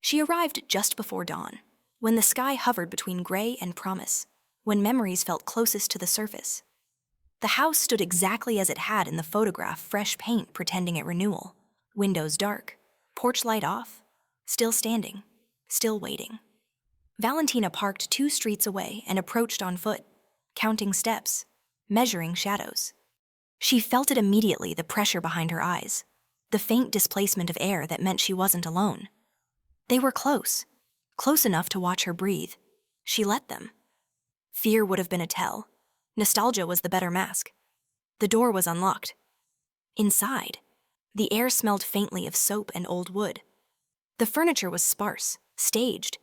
She arrived just before dawn, when the sky hovered between gray and promise, when memories felt closest to the surface. The house stood exactly as it had in the photograph, fresh paint pretending at renewal, windows dark, porch light off, still standing, still waiting. Valentina parked 2 streets away and approached on foot, counting steps, measuring shadows. She felt it immediately, the pressure behind her eyes, the faint displacement of air that meant she wasn't alone. They were close, close enough to watch her breathe. She let them. Fear would have been a tell. Nostalgia was the better mask. The door was unlocked. Inside, the air smelled faintly of soap and old wood. The furniture was sparse, staged,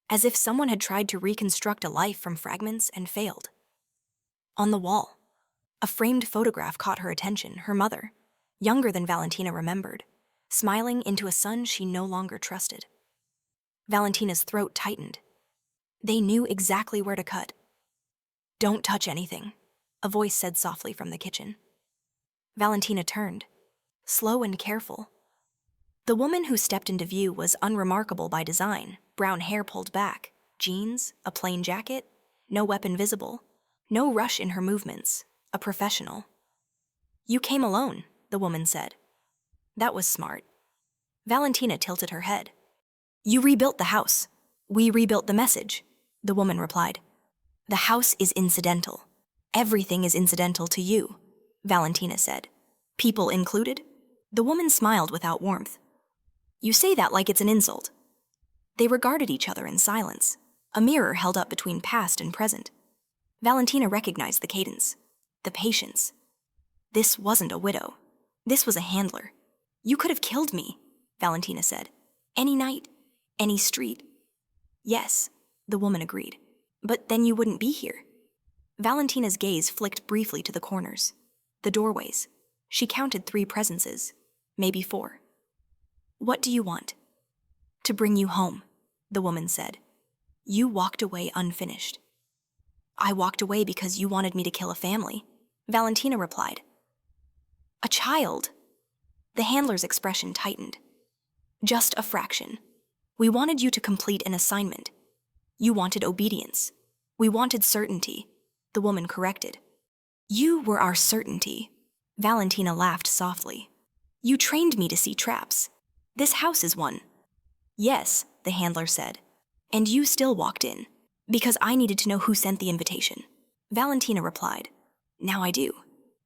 as if someone had tried to reconstruct a life from fragments and failed. On the wall, a framed photograph caught her attention, her mother, younger than Valentina remembered, smiling into a son she no longer trusted. Valentina's throat tightened. They knew exactly where to cut. Don't touch anything, a voice said softly from the kitchen. Valentina turned, slow and careful. The woman who stepped into view was unremarkable by design, brown hair pulled back, jeans, a plain jacket, no weapon visible, no rush in her movements, a professional. "You came alone," the woman said. That was smart. Valentina tilted her head. "You rebuilt the house. We rebuilt the message," the woman replied. "The house is incidental. Everything is incidental to you," Valentina said. "People included?" The woman smiled without warmth. "You say that like it's an insult." They regarded each other in silence, a mirror held up between past and present. Valentina recognized the cadence, the patience. This wasn't a widow. This was a handler. "You could have killed me," Valentina said. "Any night, any street." "Yes," the woman agreed. "But then you wouldn't be here." Valentina's gaze flicked briefly to the corners, the doorways. She counted 3 presences, maybe 4. "What do you want?" "To bring you home," the woman said. "You walked away unfinished." "I walked away because you wanted me to kill a family," Valentina replied. "A child." The handler's expression tightened. "Just a fraction. We wanted you to complete an assignment. You wanted obedience. We wanted certainty," the woman corrected. "You were our certainty," Valentina laughed softly. "You trained me to see traps. This house is one." "Yes," the handler said. "And you still walked in, because I needed to know who sent the invitation," Valentina replied. "Now I do."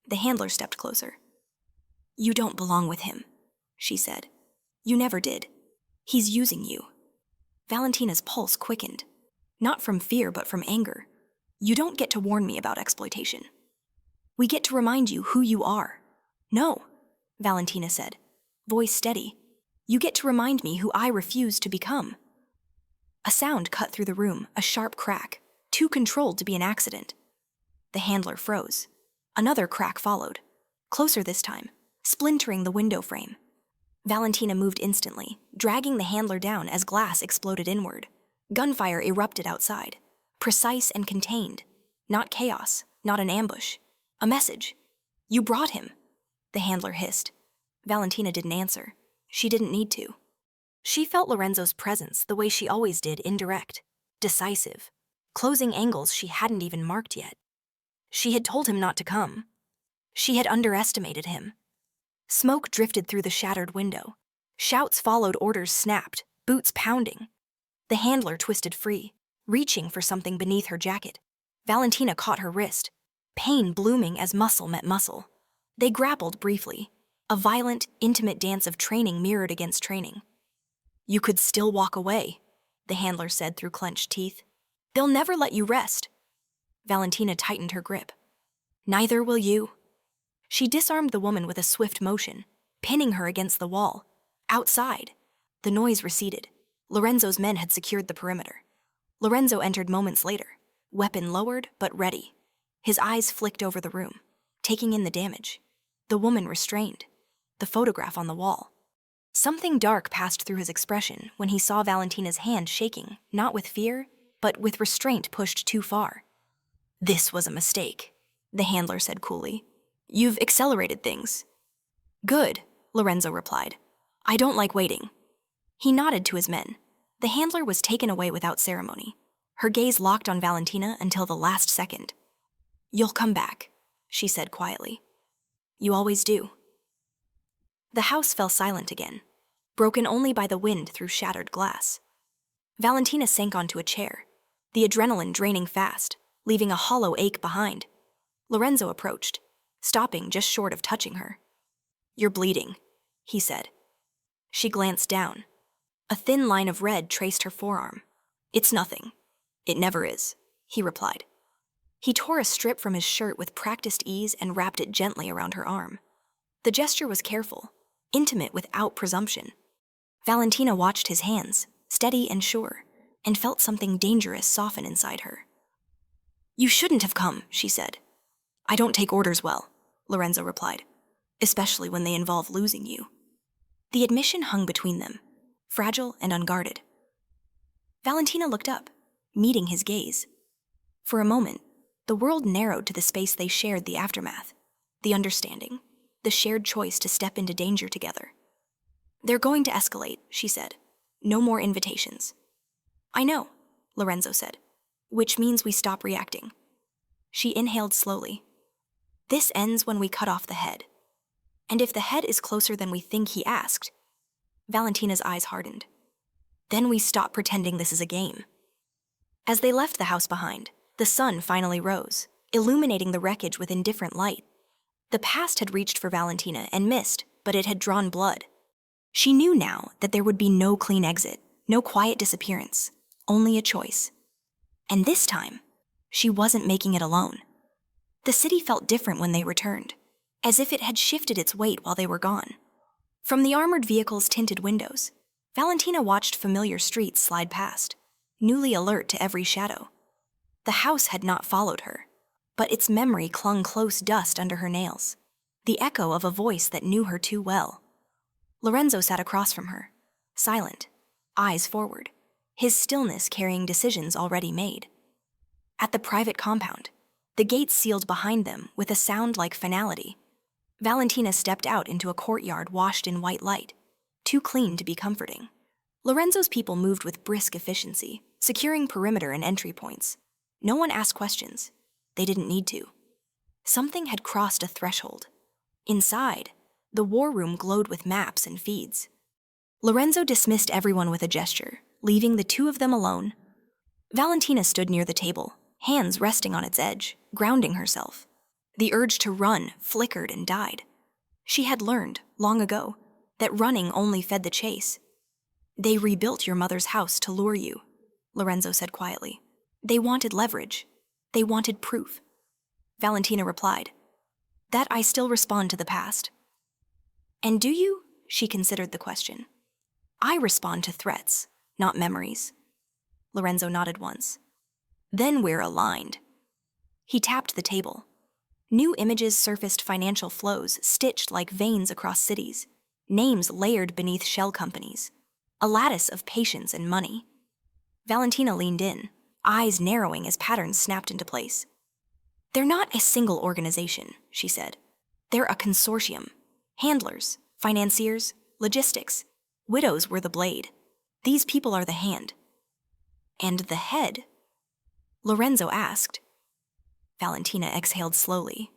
The handler stepped closer. "You don't belong with him," she said. "You never did. He's using you." Valentina's pulse quickened, not from fear but from anger. "You don't get to warn me about exploitation. We get to remind you who you are." "No," Valentina said, voice steady. "You get to remind me who I refuse to become." A sound cut through the room, a sharp crack, too controlled to be an accident. The handler froze. Another crack followed, closer this time, splintering the window frame. Valentina moved instantly, dragging the handler down as glass exploded inward. Gunfire erupted outside, precise and contained. Not chaos, not an ambush. A message. "You brought him," the handler hissed. Valentina didn't answer. She didn't need to. She felt Lorenzo's presence the way she always did, indirect, decisive, closing angles she hadn't even marked yet. She had told him not to come. She had underestimated him. Smoke drifted through the shattered window. Shouts followed, orders snapped, boots pounding. The handler twisted free, reaching for something beneath her jacket. Valentina caught her wrist, pain blooming as muscle met muscle. They grappled briefly, a violent, intimate dance of training mirrored against training. "You could still walk away," the handler said through clenched teeth. "They'll never let you rest." Valentina tightened her grip. "Neither will you." She disarmed the woman with a swift motion, pinning her against the wall. Outside, the noise receded. Lorenzo's men had secured the perimeter. Lorenzo entered moments later, weapon lowered but ready. His eyes flicked over the room, taking in the damage. The woman restrained, the photograph on the wall. Something dark passed through his expression when he saw Valentina's hand shaking, not with fear, but with restraint pushed too far. "This was a mistake," the handler said coolly. "You've accelerated things." "Good," Lorenzo replied. "I don't like waiting." He nodded to his men. The handler was taken away without ceremony. Her gaze locked on Valentina until the last second. "You'll come back," she said quietly. "You always do." The house fell silent again, broken only by the wind through shattered glass. Valentina sank onto a chair, the adrenaline draining fast, leaving a hollow ache behind. Lorenzo approached, stopping just short of touching her. "You're bleeding," he said. She glanced down. A thin line of red traced her forearm. "It's nothing. It never is," he replied. He tore a strip from his shirt with practiced ease and wrapped it gently around her arm. The gesture was careful, intimate without presumption. Valentina watched his hands, steady and sure, and felt something dangerous soften inside her. "You shouldn't have come," she said. "I don't take orders well," Lorenzo replied, "especially when they involve losing you." The admission hung between them, fragile and unguarded. Valentina looked up, meeting his gaze. For a moment, the world narrowed to the space they shared, the aftermath, the understanding. the shared choice to step into danger together. "They're going to escalate," she said. "No more invitations." "I know," Lorenzo said, "which means we stop reacting." She inhaled slowly. "This ends when we cut off the head. And if the head is closer than we think he asked," Valentina's eyes hardened, "then we stop pretending this is a game." As they left the house behind, the sun finally rose, illuminating the wreckage with indifferent light. The past had reached for Valentina and missed, but it had drawn blood. She knew now that there would be no clean exit, no quiet disappearance, only a choice. And this time, she wasn't making it alone. The city felt different when they returned, as if it had shifted its weight while they were gone. From the armored vehicle's tinted windows, Valentina watched familiar streets slide past, newly alert to every shadow. The house had not followed her, but its memory clung close dust under her nails, the echo of a voice that knew her too well. Lorenzo sat across from her, silent, eyes forward, his stillness carrying decisions already made. At the private compound, the gates sealed behind them with a sound like finality. Valentina stepped out into a courtyard washed in white light, too clean to be comforting. Lorenzo's people moved with brisk efficiency, securing perimeter and entry points. No one asked questions. They didn't need to. Something had crossed a threshold. Inside, the war room glowed with maps and feeds. Lorenzo dismissed everyone with a gesture, leaving the two of them alone. Valentina stood near the table, hands resting on its edge, grounding herself. The urge to run flickered and died. She had learned, long ago, that running only fed the chase. "They rebuilt your mother's house to lure you," Lorenzo said quietly. "They wanted leverage. They wanted proof." Valentina replied, "That I still respond to the past." "And do you?" She considered the question. "I respond to threats, not memories." Lorenzo nodded once. "Then we're aligned." He tapped the table. New images surfaced, financial flows stitched like veins across cities, names layered beneath shell companies, a lattice of patience and money. Valentina leaned in, eyes narrowing as patterns snapped into place. "They're not a single organization," she said. "They're a consortium. Handlers, financiers, logistics. Widows were the blade. These people are the hand." "And the head?" Lorenzo asked. Valentina exhaled slowly.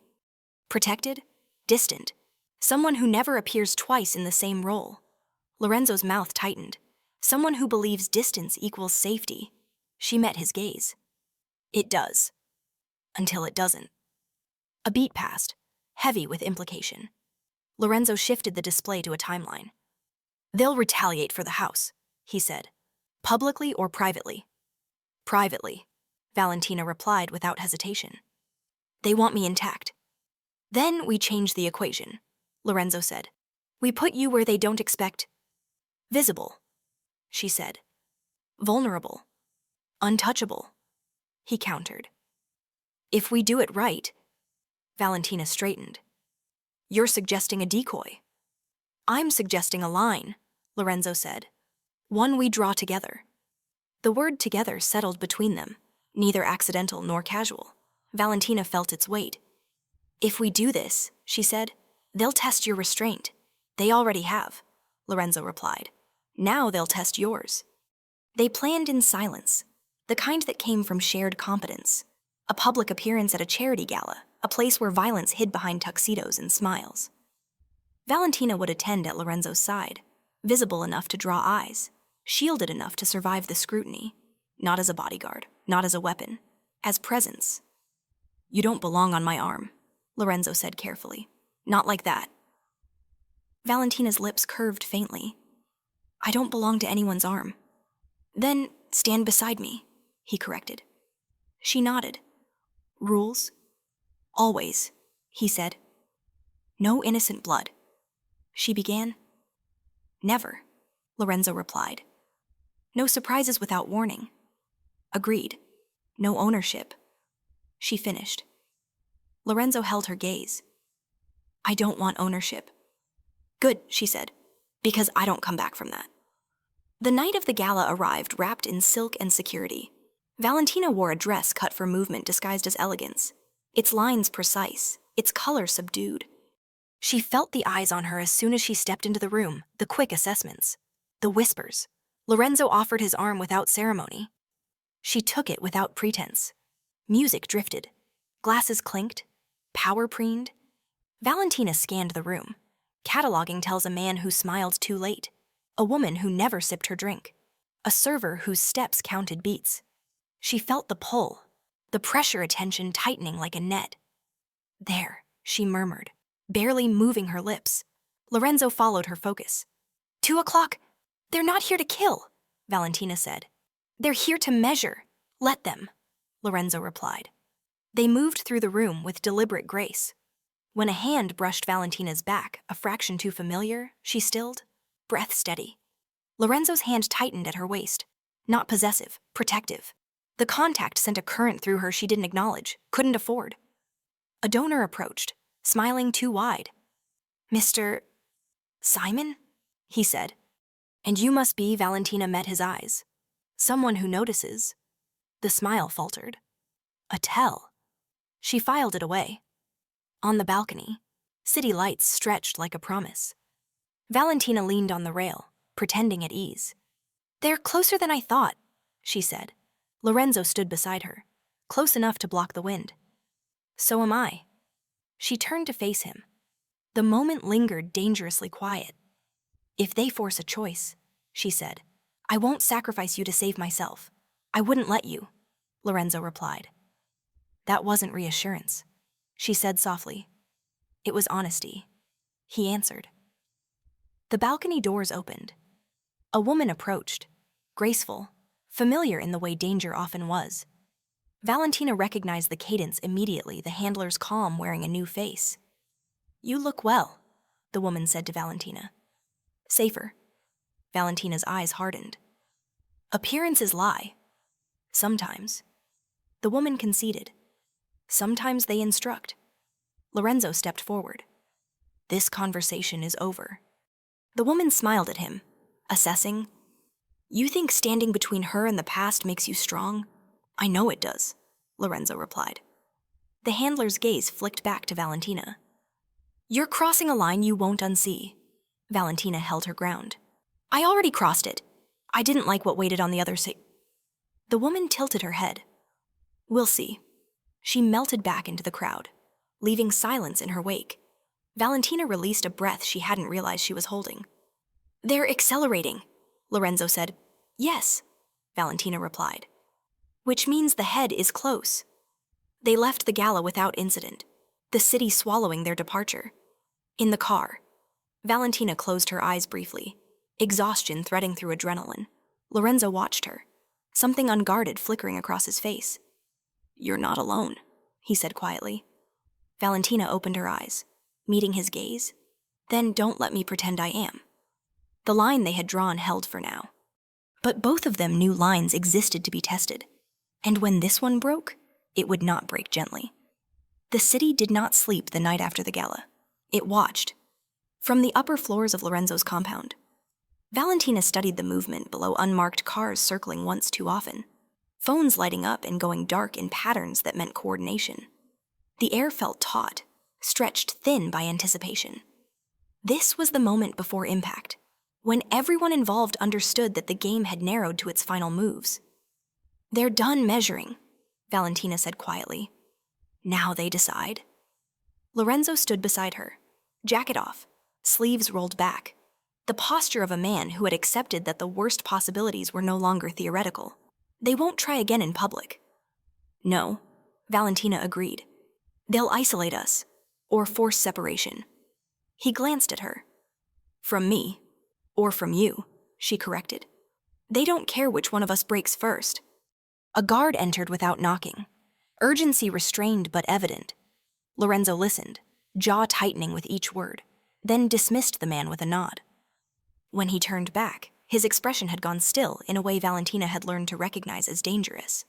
"Protected, distant, someone who never appears twice in the same role." Lorenzo's mouth tightened. "Someone who believes distance equals safety." She met his gaze. "It does. Until it doesn't." A beat passed, heavy with implication. Lorenzo shifted the display to a timeline. "They'll retaliate for the house," he said. "Publicly or privately?" "Privately," Valentina replied without hesitation. "They want me intact." "Then we change the equation," Lorenzo said. "We put you where they don't expect." "Visible," she said. "Vulnerable. Untouchable," he countered. "If we do it right," Valentina straightened. "You're suggesting a decoy." "I'm suggesting a line," Lorenzo said. "One we draw together." The word together settled between them, neither accidental nor casual. Valentina felt its weight. "If we do this," she said, "they'll test your restraint." "They already have," Lorenzo replied. "Now they'll test yours." They planned in silence, the kind that came from shared competence. A public appearance at a charity gala, a place where violence hid behind tuxedos and smiles. Valentina would attend at Lorenzo's side, visible enough to draw eyes, shielded enough to survive the scrutiny, not as a bodyguard, not as a weapon, as presence. "You don't belong on my arm," Lorenzo said carefully. "Not like that." Valentina's lips curved faintly. "I don't belong to anyone's arm." "Then stand beside me," he corrected. She nodded. "Rules?" "Always," he said. "No innocent blood." She began. "Never," Lorenzo replied. "No surprises without warning." "Agreed. No ownership." She finished. Lorenzo held her gaze. "I don't want ownership." "Good," she said, "because I don't come back from that." The night of the gala arrived wrapped in silk and security. Valentina wore a dress cut for movement disguised as elegance, its lines precise, its color subdued. She felt the eyes on her as soon as she stepped into the room, the quick assessments, the whispers. Lorenzo offered his arm without ceremony. She took it without pretense. Music drifted. Glasses clinked. Power preened. Valentina scanned the room. Cataloging tells a man who smiled too late, a woman who never sipped her drink, a server whose steps counted beats. She felt the pull, the pressure attention tightening like a net. There, she murmured, barely moving her lips. Lorenzo followed her focus. 2 o'clock. They're not here to kill, Valentina said. They're here to measure. Let them, Lorenzo replied. They moved through the room with deliberate grace. When a hand brushed Valentina's back, a fraction too familiar, she stilled, breath steady. Lorenzo's hand tightened at her waist. Not possessive, protective. The contact sent a current through her she didn't acknowledge, couldn't afford. A donor approached, smiling too wide. Mr. Simon? He said. And you must be, Valentina met his eyes. Someone who notices. The smile faltered. A tell. She filed it away. On the balcony, city lights stretched like a promise. Valentina leaned on the rail, pretending at ease. They're closer than I thought, she said. Lorenzo stood beside her, close enough to block the wind. So am I. She turned to face him. The moment lingered dangerously quiet. If they force a choice, she said, I won't sacrifice you to save myself. I wouldn't let you, Lorenzo replied. That wasn't reassurance, she said softly. It was honesty. He answered. The balcony doors opened. A woman approached, graceful, familiar in the way danger often was. Valentina recognized the cadence immediately, the handler's calm wearing a new face. You look well, the woman said to Valentina. Safer. Valentina's eyes hardened. Appearances lie. Sometimes. The woman conceded. Sometimes they instruct. Lorenzo stepped forward. This conversation is over. The woman smiled at him, assessing. You think standing between her and the past makes you strong? I know it does, Lorenzo replied. The handler's gaze flicked back to Valentina. You're crossing a line you won't unsee. Valentina held her ground. I already crossed it. I didn't like what waited on the other side. The woman tilted her head. We'll see. She melted back into the crowd, leaving silence in her wake. Valentina released a breath she hadn't realized she was holding. They're accelerating, Lorenzo said. Yes, Valentina replied. Which means the head is close. They left the gala without incident, the city swallowing their departure. In the car, Valentina closed her eyes briefly, exhaustion threading through adrenaline. Lorenzo watched her, something unguarded flickering across his face. You're not alone, he said quietly. Valentina opened her eyes, meeting his gaze. Then don't let me pretend I am. The line they had drawn held for now. But both of them knew lines existed to be tested. And when this one broke, it would not break gently. The city did not sleep the night after the gala. It watched. From the upper floors of Lorenzo's compound, Valentina studied the movement below unmarked cars circling once too often, phones lighting up and going dark in patterns that meant coordination. The air felt taut, stretched thin by anticipation. This was the moment before impact, when everyone involved understood that the game had narrowed to its final moves. They're done measuring, Valentina said quietly. Now they decide. Lorenzo stood beside her, jacket off, sleeves rolled back, the posture of a man who had accepted that the worst possibilities were no longer theoretical. They won't try again in public. No, Valentina agreed. They'll isolate us, or force separation. He glanced at her. From me, or from you, she corrected. They don't care which one of us breaks first. A guard entered without knocking, urgency restrained but evident. Lorenzo listened, jaw tightening with each word, then dismissed the man with a nod. When he turned back, his expression had gone still in a way Valentina had learned to recognize as dangerous.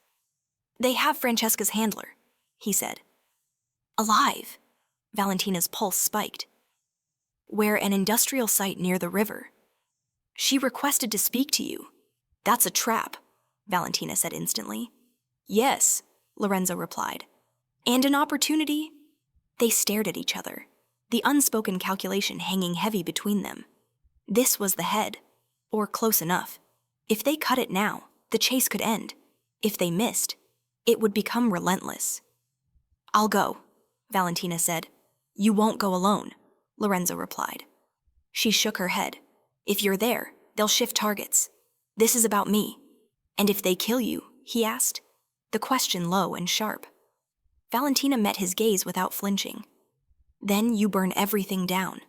They have Francesca's handler, he said. Alive. Valentina's pulse spiked. We're an industrial site near the river. She requested to speak to you. That's a trap, Valentina said instantly. Yes, Lorenzo replied. And an opportunity? They stared at each other, the unspoken calculation hanging heavy between them. This was the head, or close enough. If they cut it now, the chase could end. If they missed, it would become relentless. "I'll go," Valentina said. "You won't go alone," Lorenzo replied. She shook her head. "If you're there, they'll shift targets. This is about me." "And if they kill you?" he asked, the question low and sharp. Valentina met his gaze without flinching. "Then you burn everything down."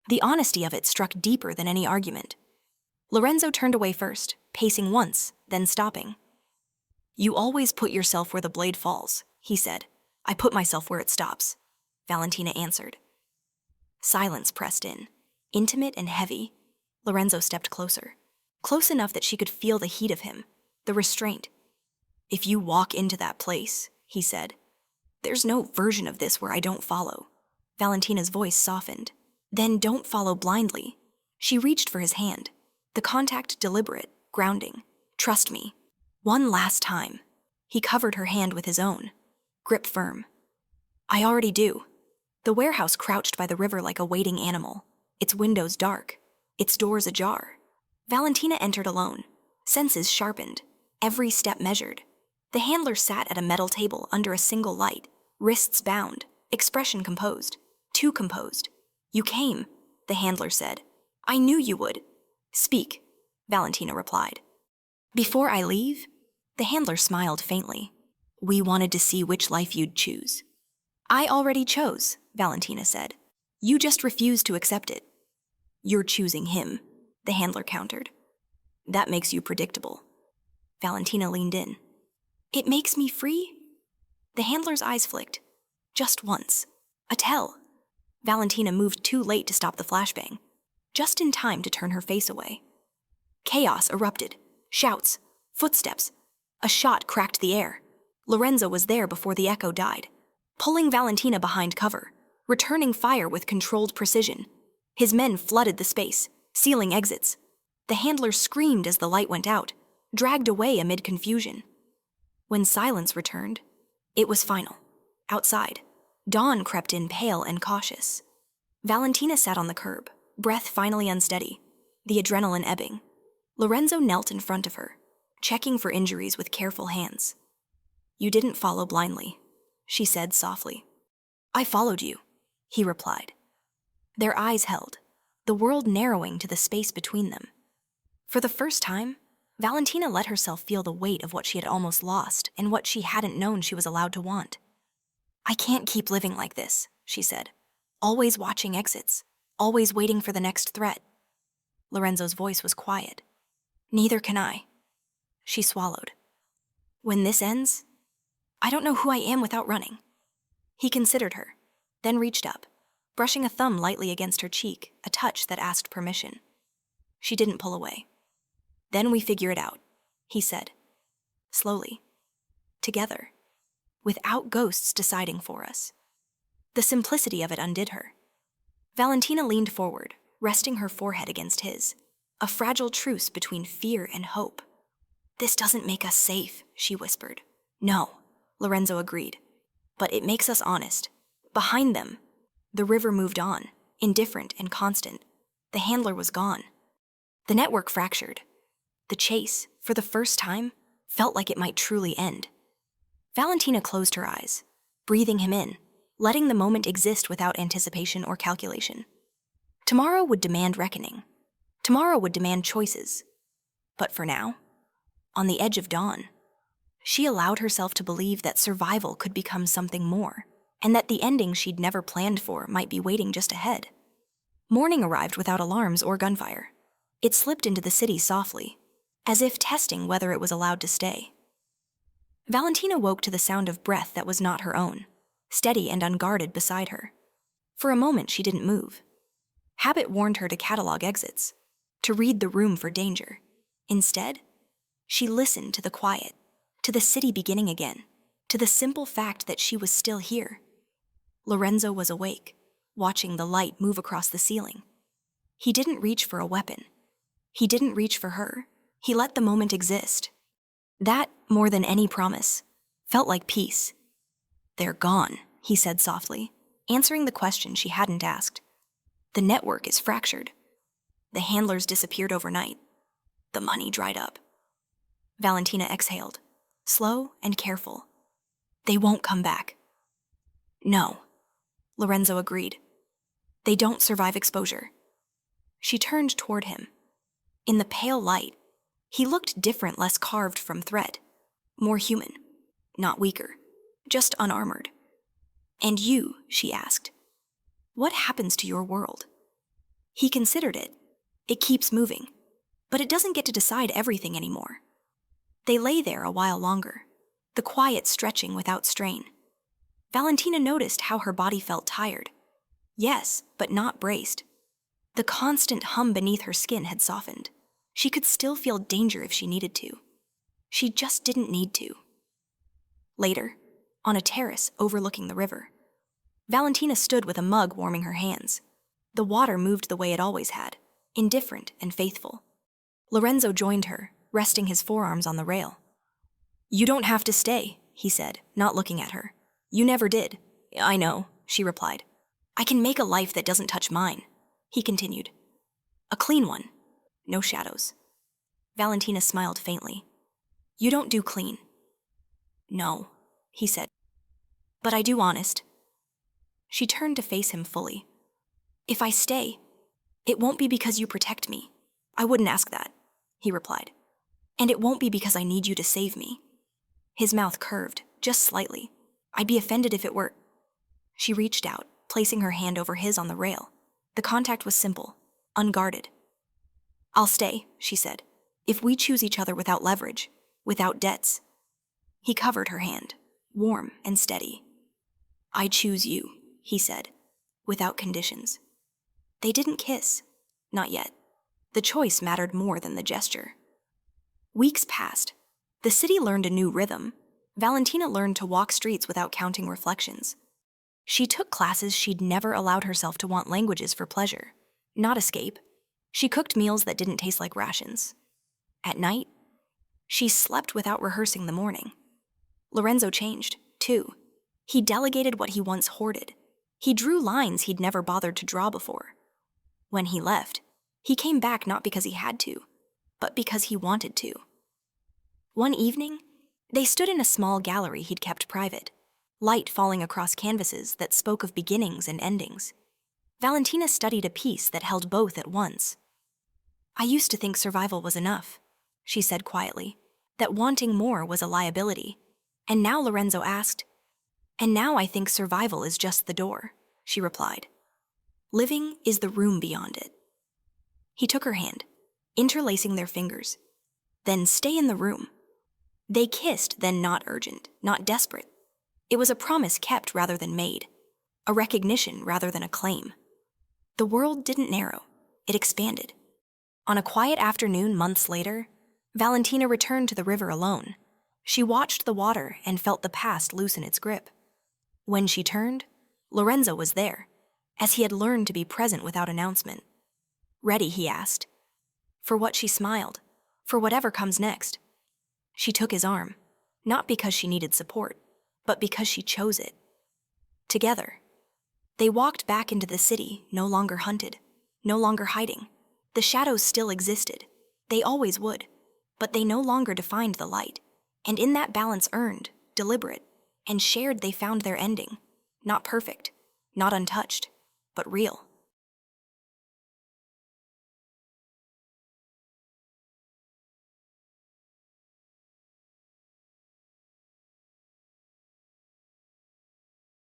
The honesty of it struck deeper than any argument. Lorenzo turned away first, pacing once, then stopping. "You always put yourself where the blade falls," he said. "I put myself where it stops," Valentina answered. Silence pressed in, intimate and heavy. Lorenzo stepped closer, close enough that she could feel the heat of him, the restraint. "If you walk into that place," he said, "there's no version of this where I don't follow." Valentina's voice softened. "Then don't follow blindly." She reached for his hand, the contact deliberate, grounding. "Trust me. One last time." He covered her hand with his own. "Grip firm." "I already do." The warehouse crouched by the river like a waiting animal, its windows dark, its doors ajar. Valentina entered alone, senses sharpened, every step measured. The handler sat at a metal table under a single light, wrists bound, expression composed, too composed. "You came," the handler said. "I knew you would." "Speak," Valentina replied. "Before I leave?" The handler smiled faintly. "We wanted to see which life you'd choose." "I already chose," Valentina said. "You just refused to accept it." "You're choosing him," the handler countered. "That makes you predictable." Valentina leaned in. "It makes me free?" The handler's eyes flicked. Just once. A tell. Valentina moved too late to stop the flashbang, just in time to turn her face away. Chaos erupted. Shouts. Footsteps. A shot cracked the air. Lorenzo was there before the echo died, pulling Valentina behind cover, returning fire with controlled precision. His men flooded the space, sealing exits. The handler screamed as the light went out, dragged away amid confusion. When silence returned, it was final. Outside, dawn crept in pale and cautious. Valentina sat on the curb, breath finally unsteady, the adrenaline ebbing. Lorenzo knelt in front of her, checking for injuries with careful hands. "You didn't follow blindly," she said softly. "I followed you," he replied. Their eyes held, the world narrowing to the space between them. For the first time, Valentina let herself feel the weight of what she had almost lost and what she hadn't known she was allowed to want. "I can't keep living like this," she said, "always watching exits, always waiting for the next threat." Lorenzo's voice was quiet. "Neither can I." She swallowed. "When this ends, I don't know who I am without running." He considered her, then reached up, brushing a thumb lightly against her cheek, a touch that asked permission. She didn't pull away. "Then we figure it out," he said. Slowly. Together. Without ghosts deciding for us. The simplicity of it undid her. Valentina leaned forward, resting her forehead against his, a fragile truce between fear and hope. "This doesn't make us safe," she whispered. "No," Lorenzo agreed. "But it makes us honest." Behind them, the river moved on, indifferent and constant. The handler was gone. The network fractured. The chase, for the first time, felt like it might truly end. Valentina closed her eyes, breathing him in, letting the moment exist without anticipation or calculation. Tomorrow would demand reckoning. Tomorrow would demand choices. But for now, on the edge of dawn, she allowed herself to believe that survival could become something more, and that the ending she'd never planned for might be waiting just ahead. Morning arrived without alarms or gunfire. It slipped into the city softly, as if testing whether it was allowed to stay. Valentina woke to the sound of breath that was not her own, steady and unguarded beside her. For a moment she didn't move. Habit warned her to catalog exits, to read the room for danger. Instead, she listened to the quiet, to the city beginning again, to the simple fact that she was still here. Lorenzo was awake, watching the light move across the ceiling. He didn't reach for a weapon. He didn't reach for her. He let the moment exist. That, more than any promise, felt like peace. "They're gone," he said softly. answering the question she hadn't asked. The network is fractured. The handlers disappeared overnight. The money dried up. Valentina exhaled, slow and careful. They won't come back. No, Lorenzo agreed. They don't survive exposure. She turned toward him. In the pale light, he looked different, less carved from threat. More human, not weaker, just unarmored. And you, she asked, what happens to your world? He considered it. It keeps moving, but it doesn't get to decide everything anymore. They lay there a while longer, the quiet stretching without strain. Valentina noticed how her body felt tired. Yes, but not braced. The constant hum beneath her skin had softened. She could still feel danger if she needed to. She just didn't need to. Later, on a terrace overlooking the river, Valentina stood with a mug warming her hands. The water moved the way it always had, indifferent and faithful. Lorenzo joined her, resting his forearms on the rail. You don't have to stay, he said, not looking at her. You never did. I know, she replied. I can make a life that doesn't touch mine, he continued. A clean one. No shadows. Valentina smiled faintly. You don't do clean. No, he said. But I do honest. She turned to face him fully. If I stay, it won't be because you protect me. I wouldn't ask that, he replied. And it won't be because I need you to save me. His mouth curved, just slightly. I'd be offended if it were. She reached out, placing her hand over his on the rail. The contact was simple, unguarded. I'll stay, she said, if we choose each other without leverage, without debts. He covered her hand, warm and steady. I choose you, he said, without conditions. They didn't kiss, not yet. The choice mattered more than the gesture. Weeks passed. The city learned a new rhythm. Valentina learned to walk streets without counting reflections. She took classes she'd never allowed herself to want languages for pleasure, not escape. She cooked meals that didn't taste like rations. At night, she slept without rehearsing the morning. Lorenzo changed, too. He delegated what he once hoarded. He drew lines he'd never bothered to draw before. When he left, he came back not because he had to, but because he wanted to. One evening, they stood in a small gallery he'd kept private, light falling across canvases that spoke of beginnings and endings. Valentina studied a piece that held both at once. I used to think survival was enough, she said quietly, that wanting more was a liability. And now Lorenzo asked, and now I think survival is just the door, she replied. Living is the room beyond it. He took her hand, interlacing their fingers. Then stay in the room. They kissed, then not urgent, not desperate. It was a promise kept rather than made, a recognition rather than a claim. The world didn't narrow, it expanded. On a quiet afternoon months later, Valentina returned to the river alone. She watched the water and felt the past loosen its grip. When she turned, Lorenzo was there, as he had learned to be present without announcement. Ready, he asked. For what? She smiled. For whatever comes next. She took his arm, not because she needed support, but because she chose it. Together, they walked back into the city, no longer hunted, no longer hiding. The shadows still existed. They always would, but they no longer defined the light. And in that balance earned, deliberate, and shared, they found their ending. Not perfect, not untouched, but real.